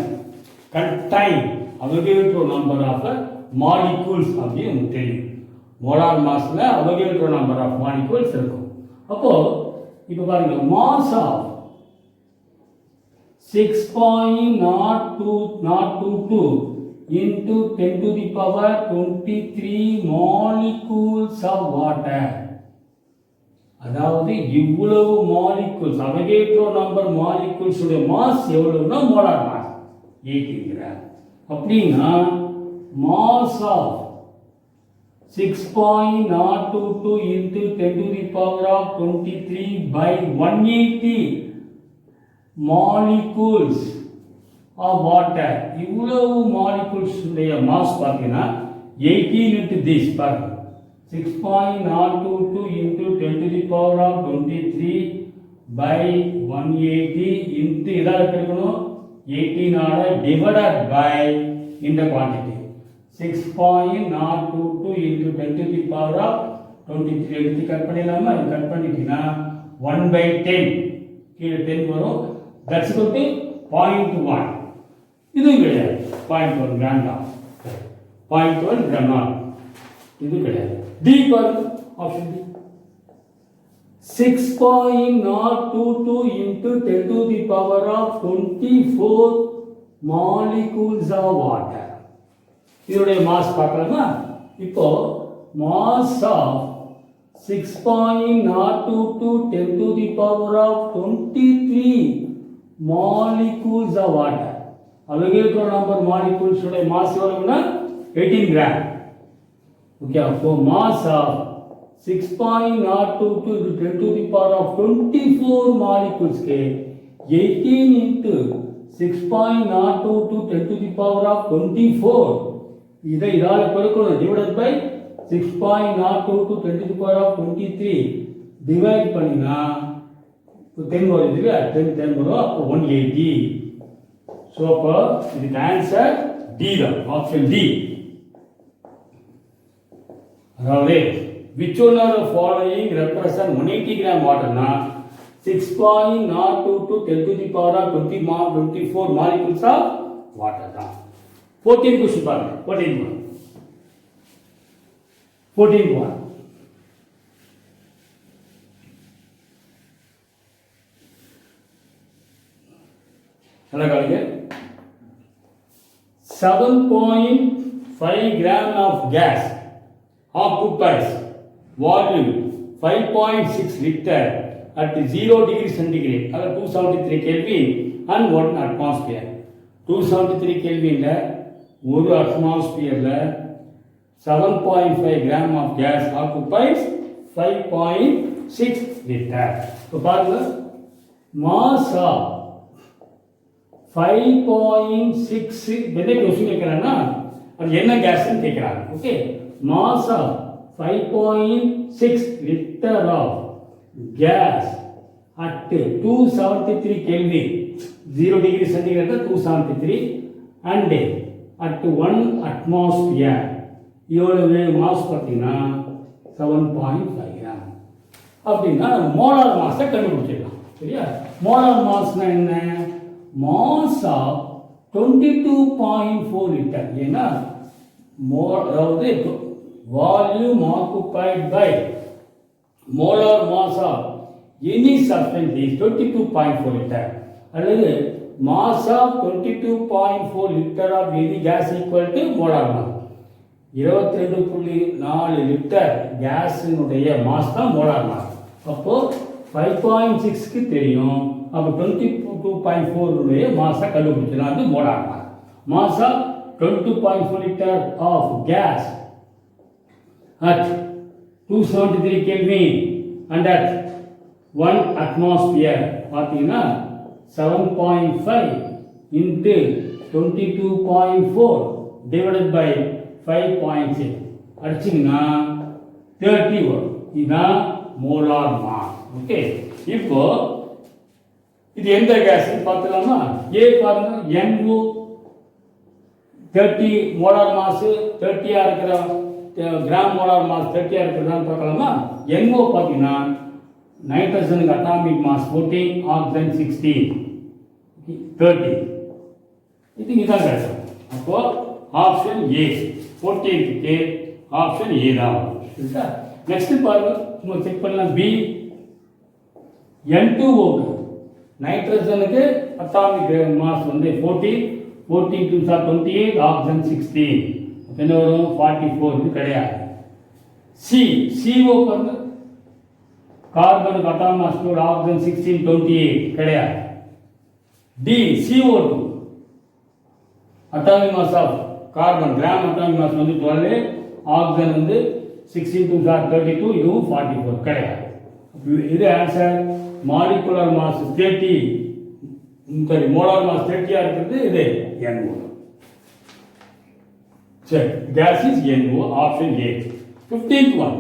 contain Avogadro number of molecules அப்படி உங்களுக்கு தெரியும். molar massல Avogadro number of molecules இருக்கும். அப்போ இப்போ பாருங்க, mass of 6.022 into 10 to the power 23 molecules of water. அதாவது இவ்வளவு molecules, Avogadro number molecules உடைய மாஸ் எவ்வளவுனா மோலார் மாஸ் 18 கிராம். அப்படின்னா mass of 6.022 into 10 to the power of 23 by 180 molecules of water. இவ்வளவு molecules உடைய மாஸ் பார்த்தீங்கன்னா 18 into this பாருங்க, 6.022 into 10 to the power of 23 by 180 into இதாக இருக்கணும் 18 ஆல divided by இந்த quantity. 6.022 into 10 to the power of 23 எடுத்து கட் பண்ணிடலாமா? இது கட் பண்ணிட்டீங்கன்னா 1/10 கீழே 10 வரும். that's equal to 0.1. இதுவும் கிடையாது. 0.1 கிராம் தான். 0.1 கிராம் தான். இது கிடையாது. டி பாருங்க, option D. 6.022 into 10 to the power of 24 molecules of water. இதோடைய மாஸ் பார்க்கலாமா? இப்போ mass of 6.022 10 to the power of 23 molecules of water. Avogadro number molecules உடைய மாஸ் எவ்வளவுனா 18 கிராம். ஓகே, அப்போ mass of 6.022 into 10 to the power of 24 molecules के 18 into 6.022 10 to the power of 24 இதை இதால பெருக்கணும், divided by 6.022 10 to the power of 23 divide பண்ணினா 10 வரும். இல்லையா? 10 வரும். அப்போ 180. ஸோ அப்போ இதுக்கு ஆன்சர் டி தான், ஆப்ஷன் டி. அதாவது which one of the following represent 180 gram water na 6.022 10 to the power of 24 molecules of water da. 14 question பாருங்க. 14 நல்லா கவனிங்க. 7.5 gram of gas occupies volume 5.6 liter at 0 degree centigrade, at 273 Kelvin and 1 atmosphere. 273 Kelvin la 1 atmosphere la 7.5 gram of gas occupies 5.6 liter. So பாருங்க, mass of 5.6 என்ன question கேக்குறானா அது என்ன கேஸ்னு கேக்குறாங்க. Okay, mass of 5.6 liter of gas at 273 Kelvin, 0 degree centigrade 273 and at 1 atmosphere எவ்வளவு mass பார்த்தீங்கன்னா 7.5 gram. அப்படின்னா molar மாஸை கண்டுபிடிச்சிடலாம். சரியா? மோலார் மாஸ்னா என்ன? Mass of 22.4 litre. ஏன்னா அதாவது volume occupied by molar mass of any substance is 22.4 litre அல்லது mass of 22.4 litre of any gas equal to molar mass. 22.4 litre கேஸினுடைய மாஸ் தான் மோலார் மாஸ். அப்போ 5.6க்கு தெரியும். அப்போ 22.4 மாஸை கண்டுபிடிச்சலாம். அது molar mass. Mass of 22.4 liter of gas at 273 Kelvin and at 1 atmosphere பார்த்தீங்கன்னா 7.5 into 22.4 divided by 5.6 அடிச்சிங்கன்னா 30 வரும். இதுதான் மோலார் மாஸ். ஓகே, இப்போ இது எந்த கேஸ் பார்த்துலாமா? ஏ பாருங்க, NO 30 மோலார் மாஸ் 30 இருக்கிற கிராம் மோலார் மாஸ் 30 இருக்கிறதான்னு பார்க்கலாமா? NO பார்த்தீங்கன்னா நைட்ரஜனுக்கு அட்டாமிக் மாஸ் 14, ஆக்சிஜன் 16, 30. இது இதான் கிடைக்கும். அப்போ ஆப்ஷன் ஏ 14க்கு ஆப்ஷன் ஏ தான். சரிங்களா? நெக்ஸ்ட் பாருங்க, நம்ம செக் பண்ணலாம். பி N2O நைட்ரஜனுக்கு அட்டாமிக் மாஸ் வந்து 14, 14 2 are 28, ஆக்சிஜன் 16, என்ன வரும்? 44. இது கிடையாது. CO பாருங்க, கார்பனுக்கு அட்டாமிக் மாஸ் ஆக்சிஜன் 16, 28 கிடையாது. D CO2 atomic mass of carbon gram atomic mass வந்து 12, ஆக்சிஜன் வந்து 16 2 are 32, இதுவும் 44 கிடையாது. இது ஆன்சர். மாலிகுலர் மாஸ் 30, சரி மோலார் மாஸ் 30 இருக்கிறது இது NO. சரி, gas is NO, option A. 15th one,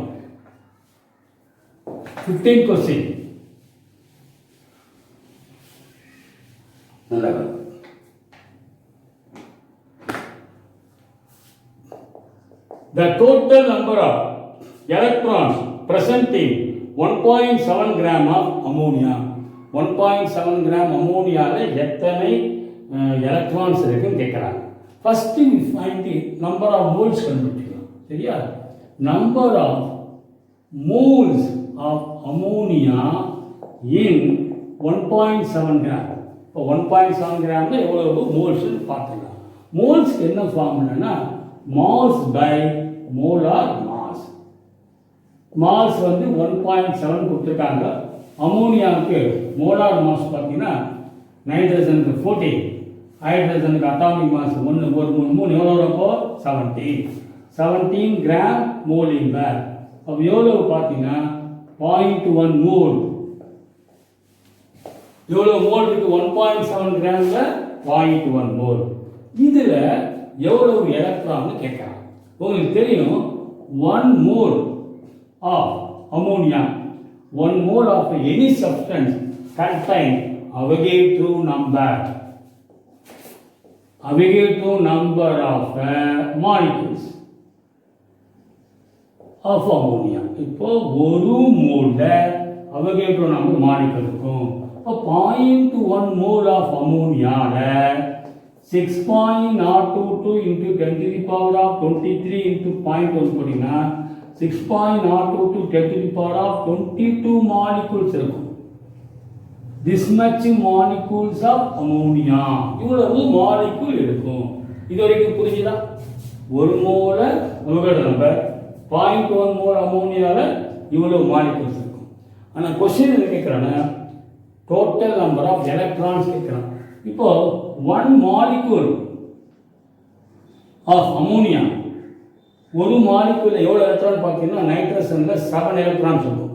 15th question. The total number of electrons present in 1.7 gram of ammonia. 1.7 gram அமோனியால எத்தனை எலக்ட்ரான்ஸ் இருக்குன்னு கேட்குறாங்க. First we find the number of moles கண்டுபிடிக்கலாம். சரியா? Number of moles of ammonia in 1.7 gram. இப்போ 1.7 கிராம்ல எவ்வளவு மோல்ஸ்னு பார்த்துக்கலாம். மோல்ஸ்க்கு என்ன ஃபார்முலானா mass by molar mass. Mass வந்து 1.7 கொடுத்துருக்காங்க. அமோனியாவுக்கு மோலார் மாஸ் பார்த்தீங்கன்னா நைட்ரஜனுக்கு 14, ஹைட்ரஜனுக்கு அட்டாமிக் மாஸ் 1 ஒரு 3 எவ்வளோ வரப்போ 17 கிராம் மோல் இன் பேர். அப்போ எவ்வளவு பார்த்தீங்கன்னா 0.1 மோல். எவ்வளோ மோல் இருக்கு? 1.7 கிராம்ல 0.1 மோல். இதில் எவ்வளவு எலக்ட்ரான் கேட்குறாங்க. உங்களுக்கு தெரியும் 1 mole of ammonia, 1 mole of any substance contain Avogadro number. Avogadro number of molecules of ammonia. இப்போ ஒரு மோல்ல Avogadro number molecule இருக்கும். இப்போ 0.1 mole of அமோனியால 6.022 into 10 to the power of 23 into 0.1 போட்டீங்கன்னா 6.02 to 10 to the power of 22 molecules இருக்கும். This much molecules of ammonia. இவ்வளவு molecule இருக்கும். இது வரைக்கும் புரிஞ்சுதா? ஒரு மோல அவோகாட்ரோ நம்பர் 0.1 மோல் அமோனியால இவ்வளவு மாலிகூல்ஸ் இருக்கும். ஆனால் கொஸ்டின் என்ன கேட்குறாங்கன்னா டோட்டல் நம்பர் ஆஃப் எலக்ட்ரான்ஸ் கேட்குறான். இப்போ 1 மாலிகூல் ஆஃப் அமோனியா, ஒரு மாலிகுல எவ்வளவு எலக்ட்ரான் பார்த்தீங்கன்னா நைட்ரஜன்ல 7 எலக்ட்ரான்ஸ் இருக்கும்.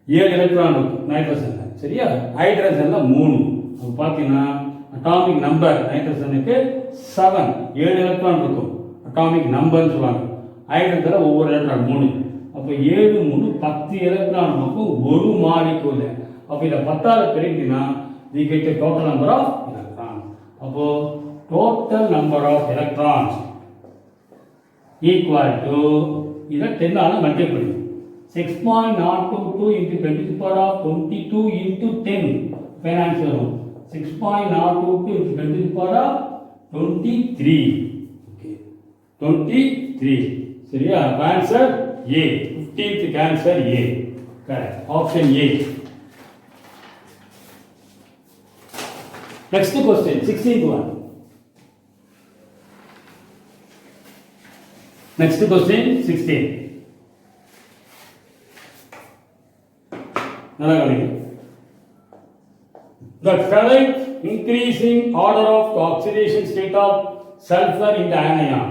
7 எலக்ட்ரான் இருக்கும் நைட்ரஜன்ல. சரியா? ஹைட்ரஜன்ல 3. அப்போ பார்த்தீங்கன்னா அட்டாமிக் நம்பர் நைட்ரஜனுக்கு 7, 7 எலக்ட்ரான் இருக்கும். அட்டாமிக் நம்பர்னு சொல்லுவாங்க. ஹைட்ரஜன்ல ஒவ்வொரு எலக்ட்ரான் 3. அப்போ 7 3 10 எலக்ட்ரான் இருக்கும் ஒரு மாலிகுல. அப்போ இதை 10ஆல பெருக்கினா we get the total number of electrons. அப்போ total number of electrons equal to இதை 10 ஆல மல்டிப்ளை பண்ணி 6.022 into 10 to the power of 22 into 10 finance வரும். 6.022 into 10 to the power of 23. Okay, 23. சரியா? Answer A. 15th answer A. correct. Option A. Next question, 16th one. Next question, 16. The current increasing order of the oxidation state of sulfur in the anion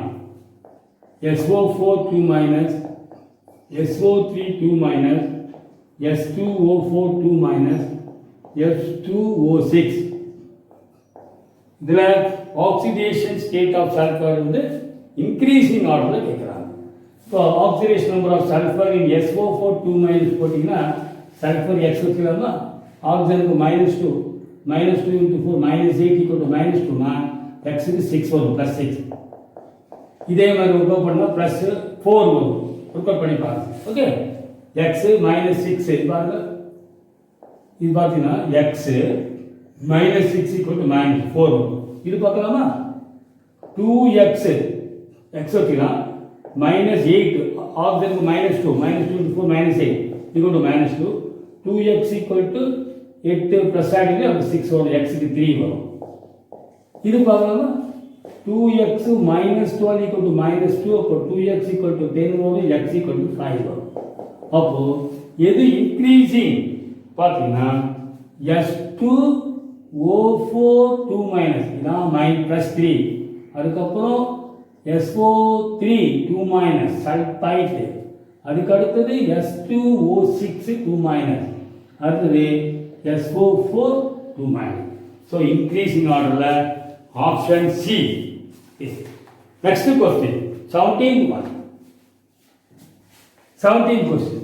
SO4 2 minus, SO3 2 minus, S2O4 2 minus, S2O6. இதில் oxidation state of sulphur வந்து increasing ஆர்டரில் கேட்குறாங்க. இப்போ oxidation number of sulphur in SO4 2 minus போட்டிங்கன்னா சல்ஃபர் X வச்சுக்கலாமா, ஆக்சிஜனுக்கு -2 -2 into 4 -8 equal to -2னா எக்ஸுக்கு 6 வரும், +6. இதே மாதிரி ஒர்க் அவுட் பண்ணால் +4 வரும், ஒர்க் அவுட் பண்ணி பாருங்க. ஓகே, எக்ஸ் -6 பாருங்க, இது பார்த்தீங்கன்னா எக்ஸ் -6 equal to -4 வரும். இது பார்க்கலாமா, 2x எக்ஸ் வச்சுக்கலாம் -8 ஆக்சிஜனுக்கு -2 -2 into 4 -8 equal to -2, 2x equal to 8 plus ஆகிடுது, அப்போ 6 வரும், எக்ஸுக்கு 3 வரும். இது பார்க்கலாமா, 2x -12 equal to -2, அப்போ 2x equal to 10 வரும், x equal to 5 வரும். அப்போ எது இன்க்ரீசிங் பார்த்தீங்கன்னா S2O4 2 மைனஸ் இதான் +3, அதுக்கப்புறம் SO3 2 மைனஸ் சல்பைட், அதுக்கு அடுத்தது S2O6 2 மைனஸ், அடுத்தது SO4 2 minus. So increasing order option C. Next question, 17th one. 17th question.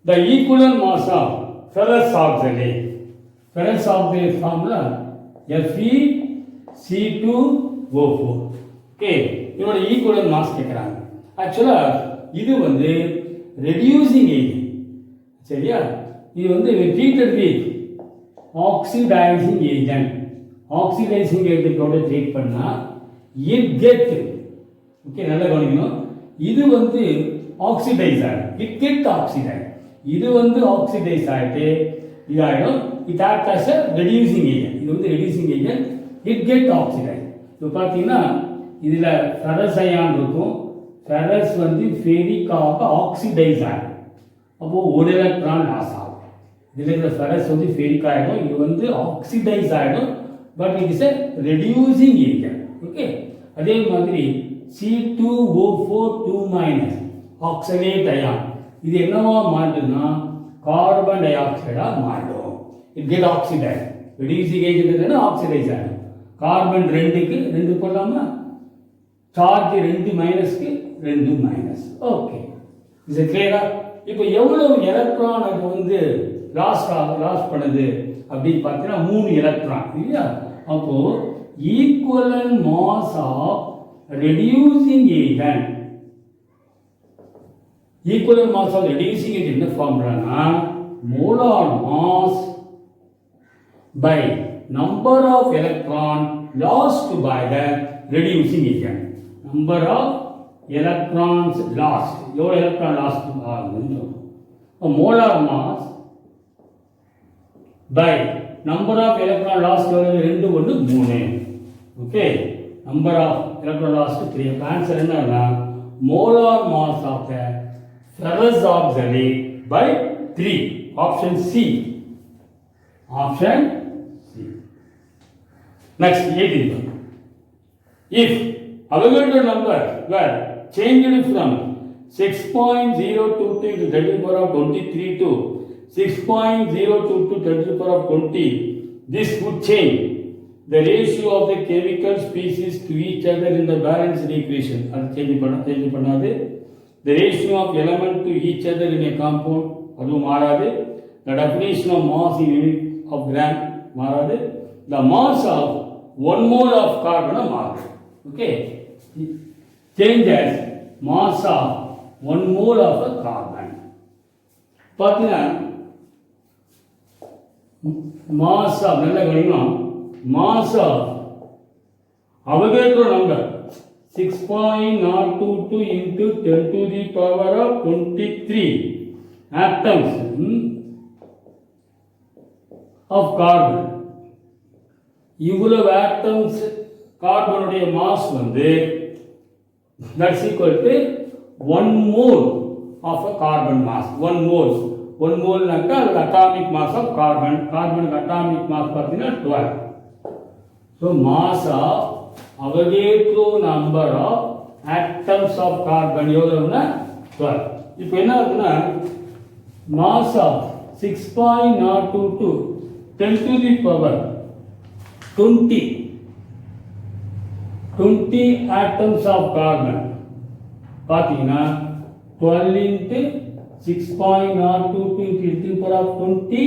The equivalent mass of ferrous oxalate. Ferrous oxalate formula FeC2O4. Okay. இதோட equivalent mass கேட்குறாங்க. ஆக்சுவலாக இது வந்து reducing agent, சரியா? இது வந்து treated with oxidising agent. Oxidising ஏஜென்ட்டோட treat பண்ணால் இட் கெட், ஓகே நல்லா கவனிக்கணும், இது வந்து ஆக்சிடைஸ் ஆகிடும், இட் கெட் ஆக்சிடைஸ். இது வந்து ஆக்சிடைஸ் ஆகிட்டு இதாகிடும், it act as a reducing agent. இது வந்து reducing agent, it get oxidise. இப்போ பார்த்தீங்கன்னா இதில் ஃபெரஸ் அயான் இருக்கும், ஃபெரஸ் வந்து ஃபெரிக்காக ஆக்சிடைஸ் ஆகும், அப்போது ஒரு எலக்ட்ரான் லாஸ் ஆகும். இதில் இருக்கிற ஃபெரஸ் வந்து ஃபெரிக் ஆகிடும், இது வந்து ஆக்சிடைஸ் ஆகிடும், but it is a reducing agent. Okay, அதே மாதிரி C2O4 2 மைனஸ் ஆக்சலேட் அயான், இது என்னவா மாறுதுன்னா கார்பன் டை ஆக்சைடாக மாறும். It get oxidise. Reducing agent oxidise ஆகிடும். கார்பன் 2க்கு 2 போடலாமா, சார்ஜ் 2 மைனஸ்க்கு 2 மைனஸ். ஓகே, இது கிளியரா? இப்போ எவ்வளவு எலக்ட்ரான் அது வந்து லாஸ் பண்ணுது அப்படின்னு பார்த்தீங்கன்னா 3 எலக்ட்ரான் இல்லையா? அப்போ equivalent mass of reducing agent, equivalent mass of reducing agent என்ன ஃபார்முலானா molar mass by number of electron lost by the reducing agent. Number of electrons lost. எவ்வளோ எலக்ட்ரான் லாஸ்ட் ஆகுதுன்னு சொல்லுவோம். Molar mass by number of electron lost எவ்வளோ, 2 1 3. Okay, number of electron lost 3. Answer என்னன்னா molar mass of the ferrous oxalate by 3. Option C. Option C. Next 18. If Avogadro number were changed from 6.022 to 10 to the power of 23 to 6.022 to 10 to the power of 20, this would change the ratio of the chemical species to each other in the balanced equation. அது change பண்ணாது. The ratio of element to each other in a compound அதுவும் மாறாது. The definition of mass in unit of gram மாறாது. The mass of 1 mole of carbon மாறாது. Okay, changes mass of 1 mole of a carbon. பார்த்தீங்கன்னா mass of நல்ல கவனிக்கணும், mass of Avogadro number 6.022 into 10 to the power of 23 atoms of carbon. இவ்வளவு atoms கார்பனுடைய mass வந்து that's equal to 1 mole of a carbon mass. 1 mole. 1 mole நாக்கா atomic mass of carbon. Carbon atomic mass பார்த்தீங்கன்னா 12. So mass of Avogadro number of atoms of carbon எவ்வளவுன்னா 12. இப்போ என்ன ஆகுதுன்னா mass of 6.022 10 to the power 20 atoms of carbon பார்த்தீங்கன்னா 12 into 6.022 into 10 to the power of 20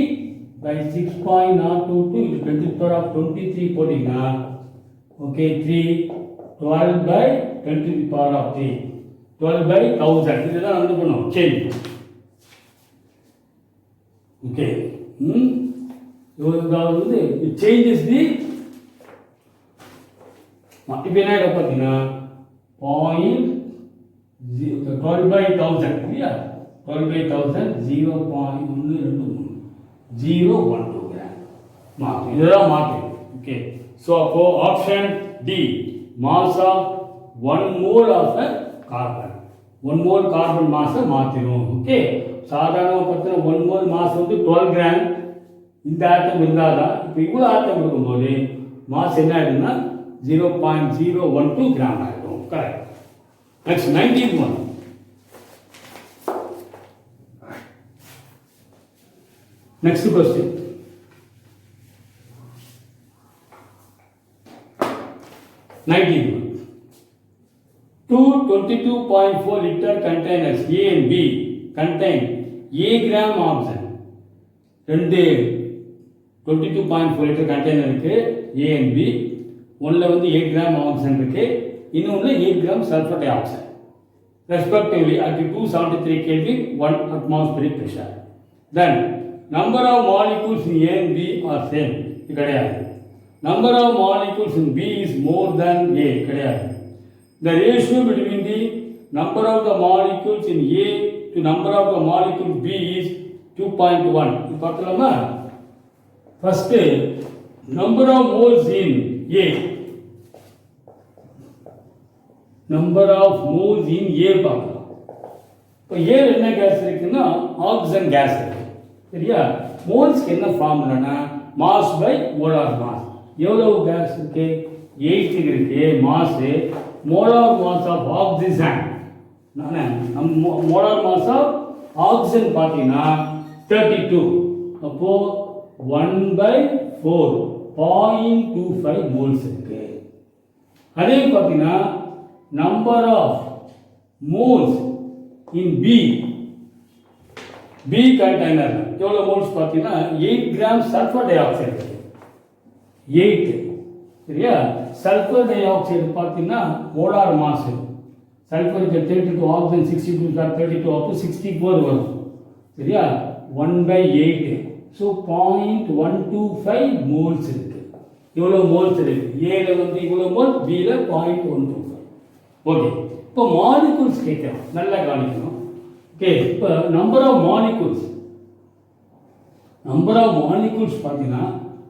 by 6.022 into 10 to the power of 23 போட்டீங்கன்னா okay 12 by 10 to the power of 3 12 by 1000 இதுதான் வந்து பண்ணும் change okay இதாவது it changes the இப்போ என்ன பார்த்தீங்கன்னா 12 by 1000 இல்லையா 12 by 1000 0.123 கிராம் மார்க் இதுதான் மார்க் ஓகே ஸோ அப்போ option D mass of 1 mole of carbon 1 mole carbon மாஸை மாற்றிடும் ஓகே சாதாரணமாக பார்த்தீங்கன்னா 1 மோல் மாஸ் வந்து 12 கிராம் இந்த ஆட்டம் இருந்தால் தான் இப்போ இவ்வளோ ஆட்டம் இருக்கும்போது மாஸ் என்ன ஆகிடும்னா 0.012 கிராம் ஆகிடும் correct next 19th one next question 19th one two 22.4 liter containers A and B contain A gram oxygen ரெண்டு 22.4 liter container இருக்கு A and B ஒன்றில் வந்து 8 கிராம் ஆக்சிஜன் இருக்கு இன்னொன்று 8 gram sulphur di oxide respectively at 273 Kelvin 1 atmospheric pressure. Then number of molecules in A and B are same இது கிடையாது. Number of molecules in B is more than A கிடையாது. The ratio between the number of the molecules in A to number of the molecules B is 2.1. இது பார்த்தலாமா first number of moles in A number of moles in A பார்க்கலாம் இப்போ A என்ன case இருக்குன்னா oxygen case இருக்கு சரியா மோல்ஸ்க்கு என்ன ஃபார்முலானா மாஸ் பை மோலார் மாஸ் எவ்வளவு கேஸ் இருக்கு 8 இருக்கு mass molar mass of oxygen molar mass of oxygen பார்த்தீங்கன்னா 32 அப்போ 1/4 0.25 மோல்ஸ் இருக்கு அதே பார்த்தீங்கன்னா number of moles in B container எவ்வளோ மோல்ஸ் பார்த்தீங்கன்னா 8 கிராம் சல்ஃபர் டை ஆக்சைடு 8 சரியா சல்ஃபர் டை ஆக்சைடு பார்த்தீங்கன்னா மோலார் மாஸ் சல்ஃபருக்கு 32 ஆக்சிஜன் 62 32 அப்போ 64 வரும் சரியா 1/8 ஸோ 0.125 மோல்ஸ் இருக்கு இவ்வளோ மோல்ஸ் இருக்கு ஏல வந்து இவ்வளோ மோல் பியில் 0.125 ஓகே இப்போ மாலிகூல்ஸ் கேட்கணும் நல்லா கவனிக்கணும் ஓகே இப்போ நம்பர் ஆஃப் மாலிகூல்ஸ் பார்த்தீங்கன்னா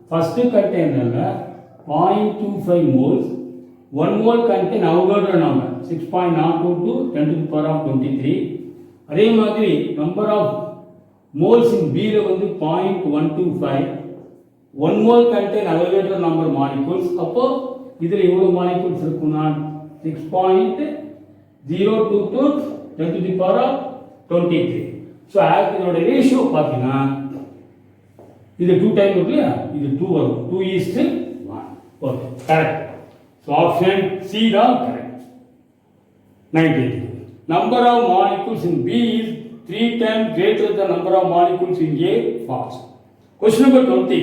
ஃபஸ்ட்டு கண்டெய்னரில் 0.25 moles 1 mole contain Avogadro number 6.022 10 to the power of 23 அதே மாதிரி நம்பர் ஆஃப் மோல்ஸ் இன் பியில் வந்து 0.125 1 mole contain Avogadro number molecules அப்போ இதில் எவ்வளோ மாலிகூல்ஸ் இருக்குன்னா 6.022 10 to the power of 23 so இதோட ரேஷியோ பார்த்தீங்கன்னா இது 2 டைம் இருக்கு இல்லையா இது 2 வரும் 2:1 okay correct so option C தான் correct 19 number of molecules in B is 3 times greater than number of molecules in A fast. Question number 20.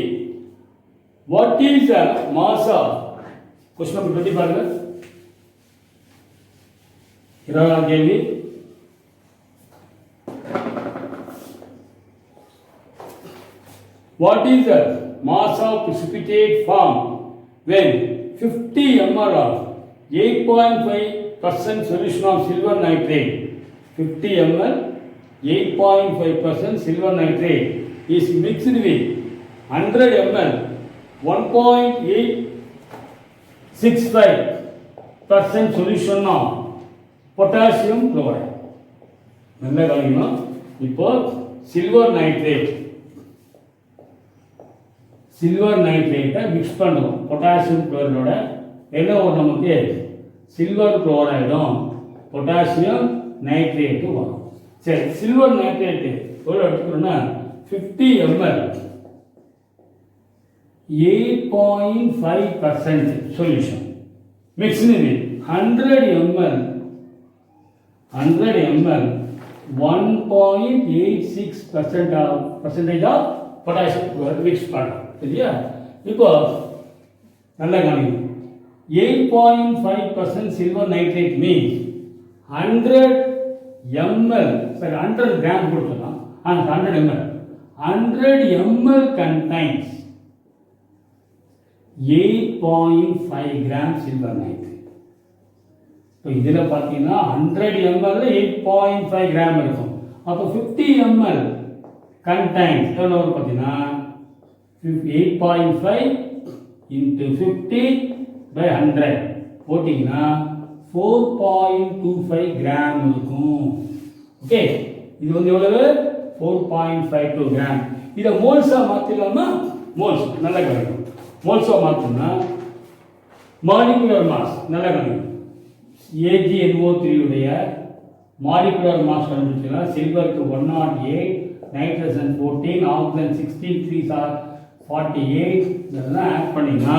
What is the mass of question number 20 பாருங்க இரண்டாம் கேள்வி What is the mass of precipitate formed when 50 ml of 8.5% solution of silver nitrate, 50 ml 8.5% silver nitrate is mixed with 100 ml 1.865% solution of potassium chloride. நல்ல கவனிக்கணும். இப்போ silver நைட்ரேட்டை mix பண்ணுறோம் potassium குளோரைடோட. என்ன வரும் நமக்கு? சில்வர் குளோரைடும் பொட்டாசியம் நைட்ரேட்டும் வரும். சரி, சில்வர் நைட்ரேட்டு எவ்வளோ எடுத்துக்கிறோன்னா 50 ml 8.5% solution mixed with 100 ml 1.86% of potassium chloride mix பண்ணுறோம். சரியா? இப்போ நல்லா கவனிக்கணும். 8.5% silver nitrate means 100 ml, sorry 100 gram கொடுத்துக்கலாம். 100 ml 100 ml contains 8.5 gram silver nitrate. இப்போ இதில் பார்த்தீங்கன்னா 100 ml 8.5 gram இருக்கும். அப்போ 50 ml contains எவ்வளோ வரும் பார்த்தீங்கன்னா 8.5 into 50 by 100 போட்டிங்கன்னா 4.25 gram இருக்கும். ஓகே, இது வந்து எவ்வளவு? 4.52 gram. இதை மோல்ஸாக மாற்றிடலாமா? மோல்ஸ் நல்லா கவனிக்கும். மோல்ஸாக மாற்றோம்னா மாலிகுலர் மாஸ் நல்லா கவனிக்கும். AgNO3 உடைய மாலிகுலர் மாஸ் கண்டுபிடிச்சலாம். சில்வருக்கு 108, நைட்ரஜன் 14, ஆக்சிஜன் 16, 3 are 48. இதெல்லாம் ஆட் பண்ணிங்கன்னா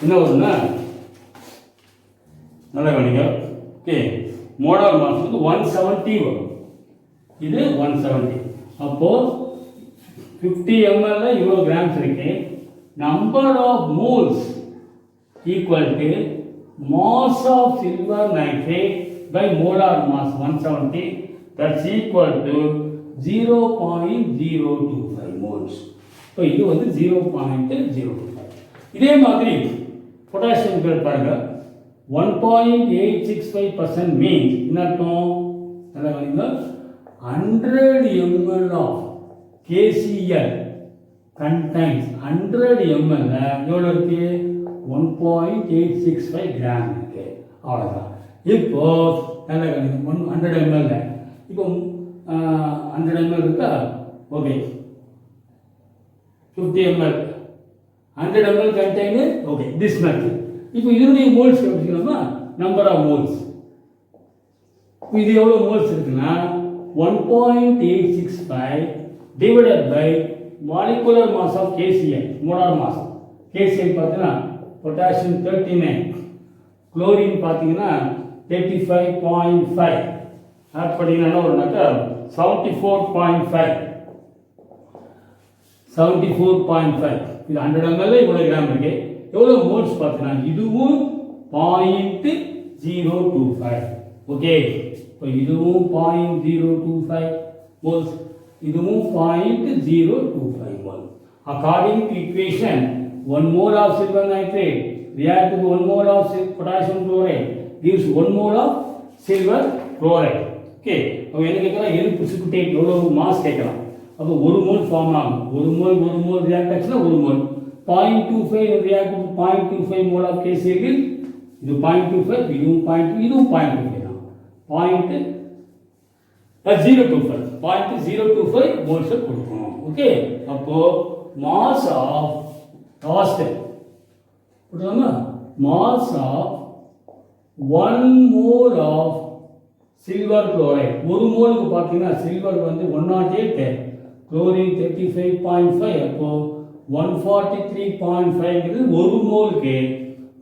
என்ன வருதுன்னா நல்லா கவனிங்க. ஓகே, மோலார் மாஸ் வந்து 170 வரும். இது 170. அப்போ 50 ml இவ்வளோ கிராம்ஸ் இருக்கு. Number of moles equal to mass of silver nitrate by molar mass 170, that's equal to 0.025 moles. இப்போ இது வந்து 0.025. இதே மாதிரி பொட்டாசியம் குளோரைடு பாருங்க 1.865% மீன்ஸ் என்ன அர்த்தம்? நல்லா கவனிங்க. 100 ml of KCl contains 100 ml எவ்வளோ இருக்கு? 1.865 கிராம் இருக்கு. அவ்வளோதான். இப்போ நல்லா கவனிங்க. 100 ml இப்போ 100 ml இருக்கா? Okay, 50 ml 100 ml contain okay this much. இப்போ இதனுடைய மோல்ஸ் கண்டுபிடிக்கலாமா? Number of moles. இது எவ்வளோ மோல்ஸ் இருக்குன்னா 1.865 divided by molecular mass of KCl, molar mass. KCl பார்த்தீங்கன்னா பொட்டாசியம் 39, குளோரின் பார்த்தீங்கன்னா 35.5 ஆட் பண்ணிங்கன்னா ஒருனாக்கா 74.5. இது 100 ml இவ்வளோ கிராம் இருக்கு. எவ்வளோ மோல்ஸ் பார்த்தீங்கன்னா இதுவும் 0.025. ஓகே, இப்போ இதுவும் 0.025 மோல்ஸ், இதுவும் 0.025 mole. According to equation 1 mole of silver nitrate react with 1 mole of potassium chloride gives 1 mole of silver chloride. Okay, அப்போ என்ன கேட்கலாம்? எது precipitate எவ்வளோ மாஸ் கேட்கலாம். அப்போ 1 mole ஃபார்ம் ஆகும். 1 mole ரியாக்ட் ஆச்சுன்னா 1 mole. 0.25 react with 0.25 mole of KCl. இது 0.25, இதுவும் 0.25 தான். 0.025 மோல்ஸ் கொடுக்கணும். ஓகே, அப்போ mass of lost mass of 1 mole of silver chloride. 1 மோலுக்கு பார்த்தீங்கன்னா சில்வர் வந்து 108, குளோரின் 35.5, அப்போ 143.5 1 மோலுக்கு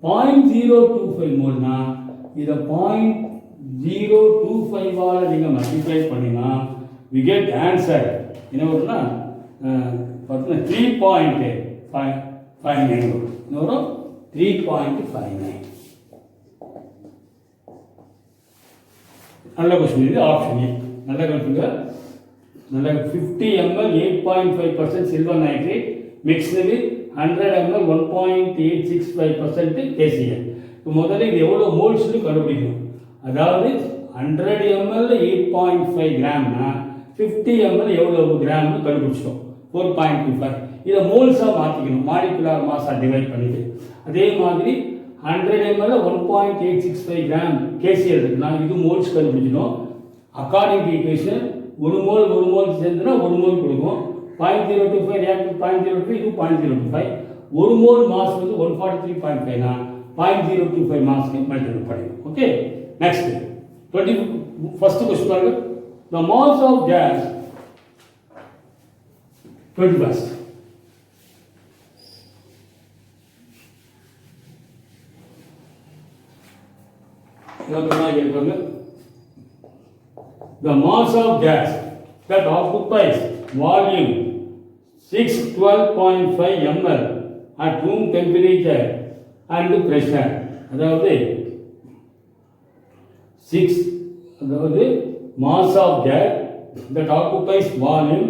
0.025 மோல்னா இதை 0.025 நீங்கள் மல்டிப்ளை பண்ணினா we get answer என்ன வரும்னா பார்த்தீங்கன்னா 3.59 வரும். என்ன வரும்? 3.59. நல்ல கொஸ்டின் இது. ஆப்ஷன் ஏ நல்லா கவனிச்சுங்க. 50 ml 8.5% silver nitrate mixed with 100 ml 1.865% KCl. இப்போ முதல்ல இது எவ்வளோ மோல்ஸ்னு கண்டுபிடிக்கணும். அதாவது 100 ml 8.5 கிராம்னா 50 ml எவ்வளோ கிராம்னு கண்டுபிடிச்சிட்டோம். 4.25. இதை மோல்ஸாக மாற்றிக்கணும். மாலிகுலார் மாஸாக டிவைட் பண்ணிட்டு. அதே மாதிரி 100 ml 1.865 கிராம் KCl இருக்குன்னா இது மோல்ஸ் கண்டுபிடிக்கணும். அக்கார்டிங் டு ஈக்குவேஷன் ஒரு மோல் சேர்ந்துன்னா ஒரு மோல் கொடுக்கும். 0.025 ரியாக்ட் 0.02 இது 0.025. ஒரு மோல் மாஸ் வந்து 143.5னா 0.025 மாஸ்க்கு மல்டிப்ளை பண்ணிடும். ஓகே, நெக்ஸ்ட் 21st கொஸ்டின் பாருங்க. The mass of gas 21st. The mass of gas that occupies volume 612.5 ml at room temperature and pressure. அதாவது mass of gas that occupies volume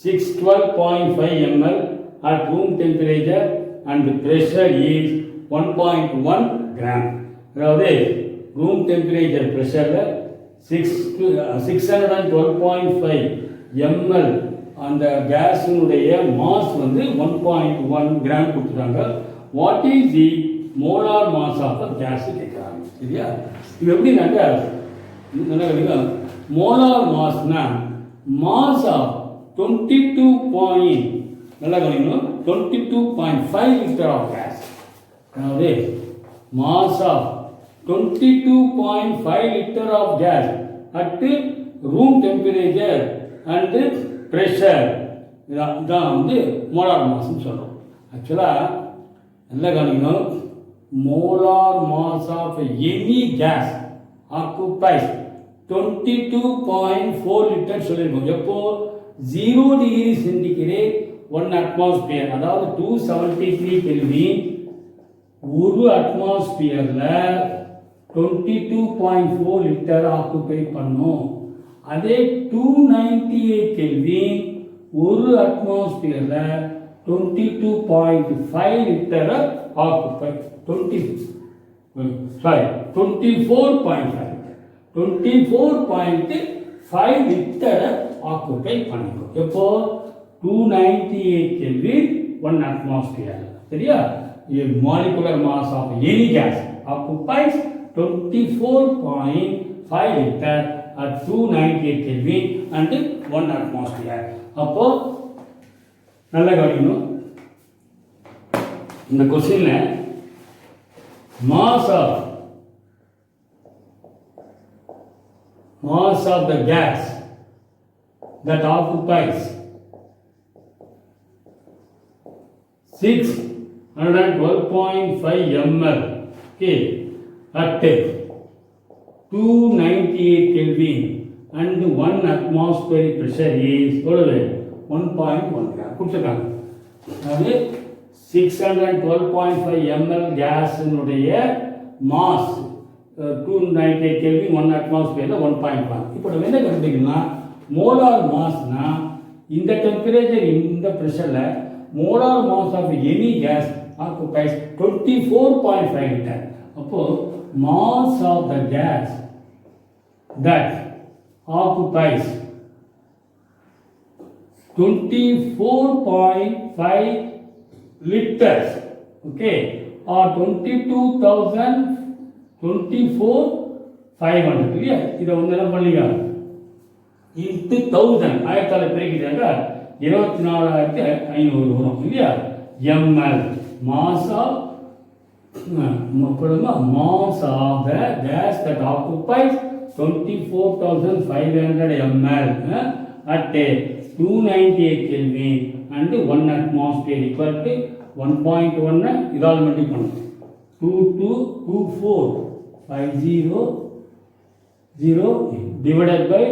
612.5 ml at room temperature and pressure is 1.1 gram. அதாவது room temperature pressure 612.5 ml அந்த கேஸினுடைய mass வந்து 1.1 gram கொடுத்துட்டாங்க. What is the molar mass of the gas கேட்குறாங்க. சரியா? இது எப்படின்னாக்க மோலார் மாஸ்னா mass of 22.5 litre of gas. அதாவது mass of 22.5 litre of gas at room temperature and pressure. இதான் வந்து மோலார் மாஸ்ன்னு சொல்கிறோம். ஆக்சுவலாக நல்லா கவனிக்கணும். Molar mass of any gas occupies 22.4 litre சொல்லியிருக்கோம். எப்போ 0 டிகிரி சென்டிகிரேட் 1 அட்மாஸ்பியர், அதாவது 273 கெல்வின் ஒரு அட்மாஸ்பியரில் 22.4 லிட்டர் ஆக்குபை பண்ணும். அதே 298 கெல்வின் ஒரு அட்மாஸ்பியரில் 22.5 லிட்டரை ஆக்குபை 24.5 லிட்டரை ஆக்குபை பண்ணிக்கும். எப்போ 298 கெல்வின் 1 அட்மாஸ்பியர். சரியா? molecular mass of any gas occupies 24.5 liter at 298 Kelvin and 1 atmosphere. அப்போ நல்ல கவனிக்கணும். இந்த क्वेश्चनல mass of the gas that occupies 612.5 ml okay, at 298 Kelvin and 1 atmospheric pressure is 1.1 gram. கொடுத்துருக்காங்க. அதாவது 612.5 ml கேஸினுடைய மாஸ் 298 Kelvin 1 atmosphere 1.1. இப்போ நம்ம என்ன கண்டுபிடிக்கணும்னா மோலார் மாஸ்னா இந்த டெம்பரேச்சர் இந்த ப்ரெஷரில் molar mass of any gas occupies 24.5 liter. அப்போ mass of the gas that occupies 24.5 liters, okay, or 22,024,500. இல்லையா? இதை வந்து என்ன பண்ணீங்க into 1000 ஆயிரத்தால பிரிக்கிறாங்க 24,500 வரும். இல்லையா? ml mass of the gas that occupies 24,500 ml at 298 Kelvin and 1 atmosphere equal to 1.1 இதால் மல்டிப்ளை பண்ணுங்க. 22,450 divided by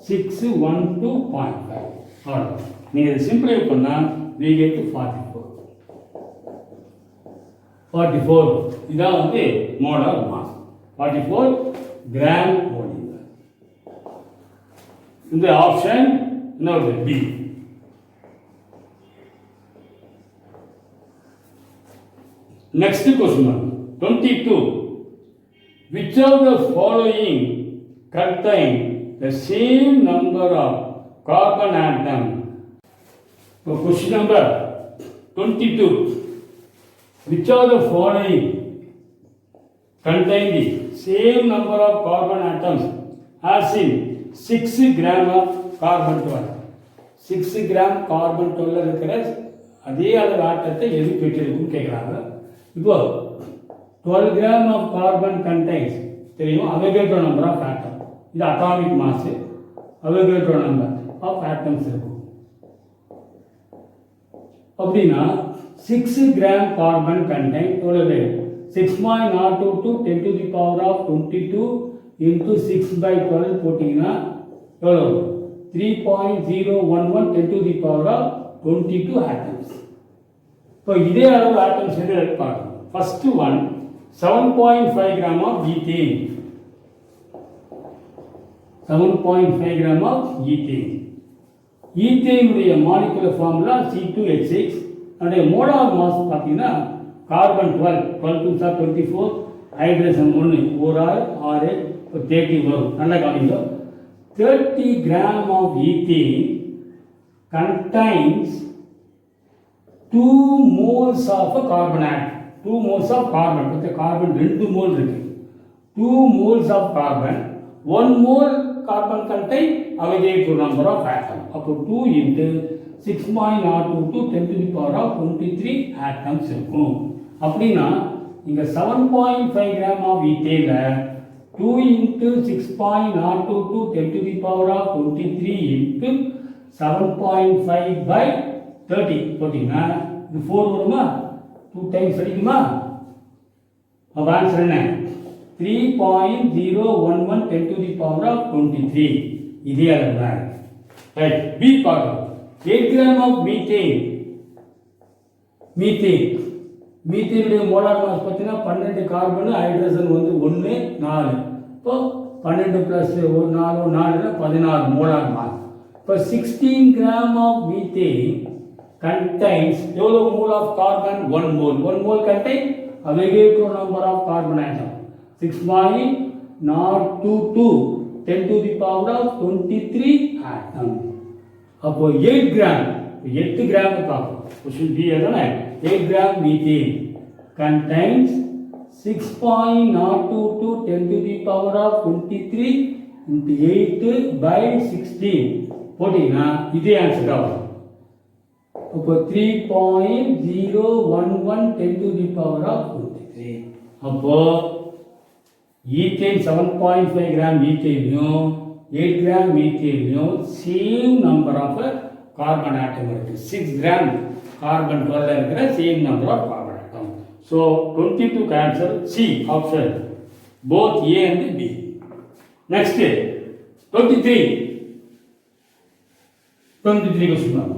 612.5. அவ்வளோ. நீங்கள் இதை சிம்பிளை பண்ணால் we get to 44. இதான் வந்து மோலார் மாஸ் 44 கிராம் மோல். இந்த ஆப்ஷன் என்ன வருது B. Next question 22. Which of the following contain the same number of carbon atom? So question number 22. Which of the following contain the same number of carbon atoms as in 6 gram of carbon 12? 6 gram carbon 12 இருக்கிற அதே அளவு ஆட்டத்தை எது பெற்றிருக்கும் கேட்குறாங்க. இப்போ 12 gram of carbon contains தெரியும் Avogadro number of atom. இது atomic mass. Avogadro number of atoms இருக்கும். அப்படின்னா 6 gram carbon contain எவ்வளவு 6.022 10 to the power of 22 into 6/12 போட்டீங்கன்னா எவ்வளவு 3.011 10 to the power of 22 atoms. இப்போ இதே அளவு ஆட்டம்ஸ் எது பார்க்கணும். First one 7.5 gram of ethane. 7.5 gram of ethane. Ethane உடைய மாலிகுலர் ஃபார்முலா C2H6. அதோடைய மோலார் மாஸ் பார்த்தீங்கன்னா கார்பன் 12 2 24, ஹைட்ரஜன் 1 ஒரு 6 30 வரும். நல்லா கவனிங்க. 30 gram of ethane contains 2 moles of a carbon atom. 2 moles of carbon. Carbon 2 mole இருக்கு. 2 moles of carbon. 1 mole carbon contain Avogadro number of atom. அப்போ 2 into 6.022 10 to the power of 23 atoms இருக்கும். அப்படின்னா இங்க 7.5 gram of ethane 2 into 6.022 10 to the power of 23 into 7.5/30 போட்டீங்கன்னா இது 4 வருமா? 2 times அடிக்குமா? அப்போ answer என்ன? 3.011 10 to the power of 23. இதே அளவு தான். ரைட். பி பார்க்கலாம். 8 gram of methane. மீத்தேனுடைய மோலார் மாஸ் பார்த்தீங்கன்னா 12 கார்பன், ஹைட்ரஜன் வந்து 1 4. இப்போ 12 + 4 16 மோலார் மாஸ். இப்போ 16 gram of methane contains எவ்வளோ mole of carbon? 1 mole. 1 mole contain Avogadro number of carbon atom 6.022 10 to the power of 23 atom. அப்போ 8 gram 8 gram பார்ப்போம். Question B எதுனா 8 gram methane contains 6.022 10 to the power of 23 into 8/16 போட்டீங்கன்னா இதே answer ஆகும். அப்போ 3.011 10 to the power of 23. அப்போ ethane 7.5 gram ஈத்தேனையும் 8 gram மீத்தேனையும் same number of carbon atom இருக்கு. 6 gram கார்பன் 12 இருக்கிற same number of carbon atom. So 22 answer C option both A and B. Next 23 question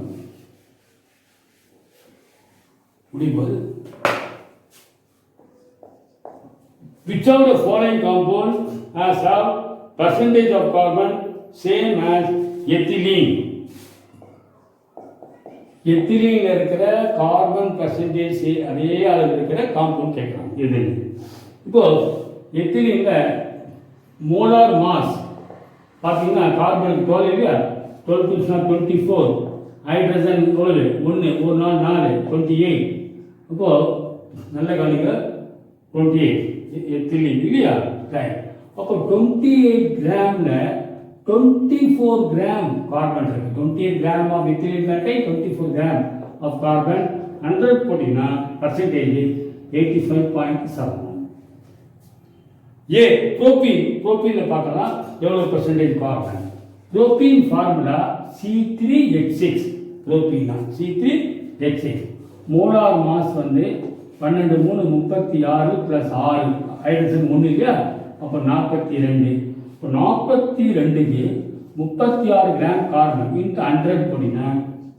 முடியும்போது which of the following compounds has a percentage of carbon same as ethylene? எத்திலீன்ல இருக்கிற carbon percentage அதே அளவு இருக்கிற compound கேட்குறாங்க. இது இப்போ எத்திலீன்ல molar mass பார்த்தீங்கன்னா கார்பனுக்கு 12 இல்லையா? 12 + 24, ஹைட்ரஜன் 1 1 4 28. இப்போ நல்ல கவனிங்க 28 எத்திலீன் இல்லையா? ரைட். அப்போ 28 கிராம்ல 24 கிராம் கார்பன் இருக்கு. 28 gram of ethylene contain 24 gram of carbon. 100 போட்டீங்கன்னா பர்சன்டேஜ் 85.7. ஏ புரோபீன்ல பார்க்கலாம் எவ்வளவு percentage carbon. Propene formula C3H6. Propene C3H6. Molar mass வந்து 12 3 36 + 6 ஹைட்ரஜன் 1 இல்லையா? அப்போ 42. இப்போ 42க்கு 36 கிராம் கார்பன் இன்ட்டு 100 போட்டீங்கன்னா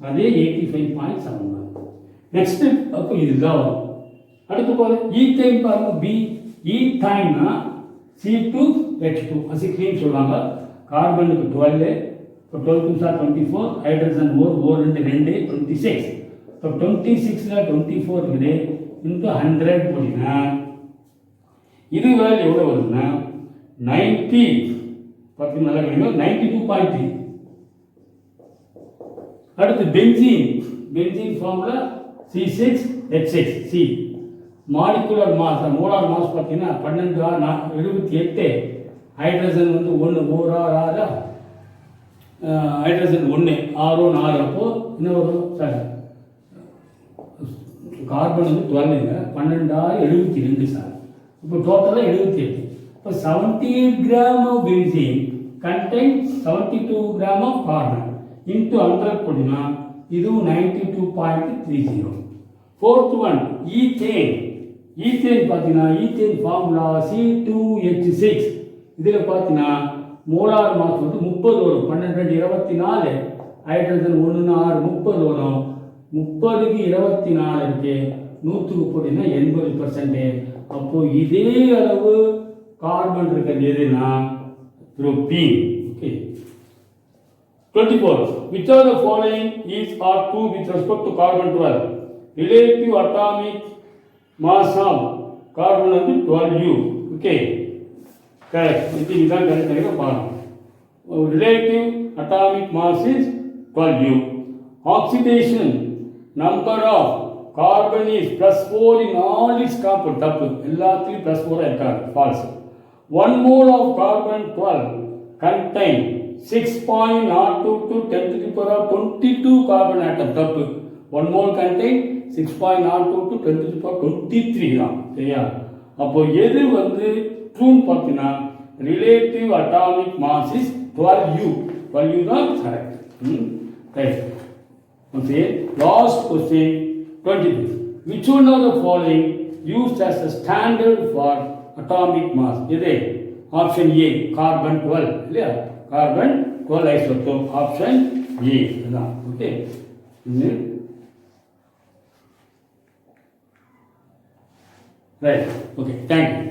அதே 85.7. நெக்ஸ்ட் அப்போ இதுதான் வரும். அடுத்து போல ஈத்தைன் பாருங்க. பி ஈத்தைன்னா C2H2 அசிக்ளீன் சொல்லுவாங்க. கார்பனுக்கு 12, இப்போ 12 சார் 24 ஹைட்ரஜன் ஓர் ரெண்டு 26. இப்போ 26ல 24 இருக்குது இன்ட்டு 100 போட்டிங்கன்னா இது வேல்யூ எவ்வளோ வருதுன்னா 90 பார்த்தீங்கன்னா நல்லா கிடைக்கும் 92.3. அடுத்து benzene formula C6H6 molecular mass molar mass பார்த்தீங்கன்னா 12 ஹைட்ரஜன் வந்து 1 ஹைட்ரஜன் 1 6 அப்போ என்ன வரும் சார் கார்பன் வந்து 12 சார் இப்போ டோட்டலாக 78. இப்போ 78 gram of benzene contains 72 gram of carbon into 100 போட்டினா இதுவும் 92.30. ஃபோர்த் ஒன் ஈத்தேன் பார்த்தீங்கன்னா ஈத்தேன் ஃபார்முலா C2H6. இதில் பார்த்தீங்கன்னா மோலார் மாஸ் வந்து 30 வரும். 12 24 ஹைட்ரஜன் 1 6 30 வரும். 30க்கு 24 இருக்கு 100க்கு போட்டிங்கன்னா 80%. அப்போ இதே அளவு கார்பன் இருக்கிறது எதுனா propene. Okay 24. Which of the following is or true with respect to carbon 12? Relative atomic mass of carbon வந்து 12U. Okay correct. இதுதான் கரெக்டாக பாருங்க. Relative atomic mass is 12U. Oxidation number of carbon is +4 in all its compounds. தப்பு எல்லாத்துலையும் +4 இருக்காது. False. 1 mole of carbon 12 contain 6.02 to 10 to the power of 22 carbon atom. தப்பு 1 mole contain 6.02 to 10 to the power 23 தான். சரியா? அப்போ எது வந்து ட்ரூன்னு பார்த்தீங்கன்னா relative atomic mass is 12U. 12U தான் correct. Right. Okay last question 23. Which one of the following used as a standard for atomic mass? இது option A carbon 12 இல்லையா? Carbon 12 isotope option A தான். Okay right. Okay thank you.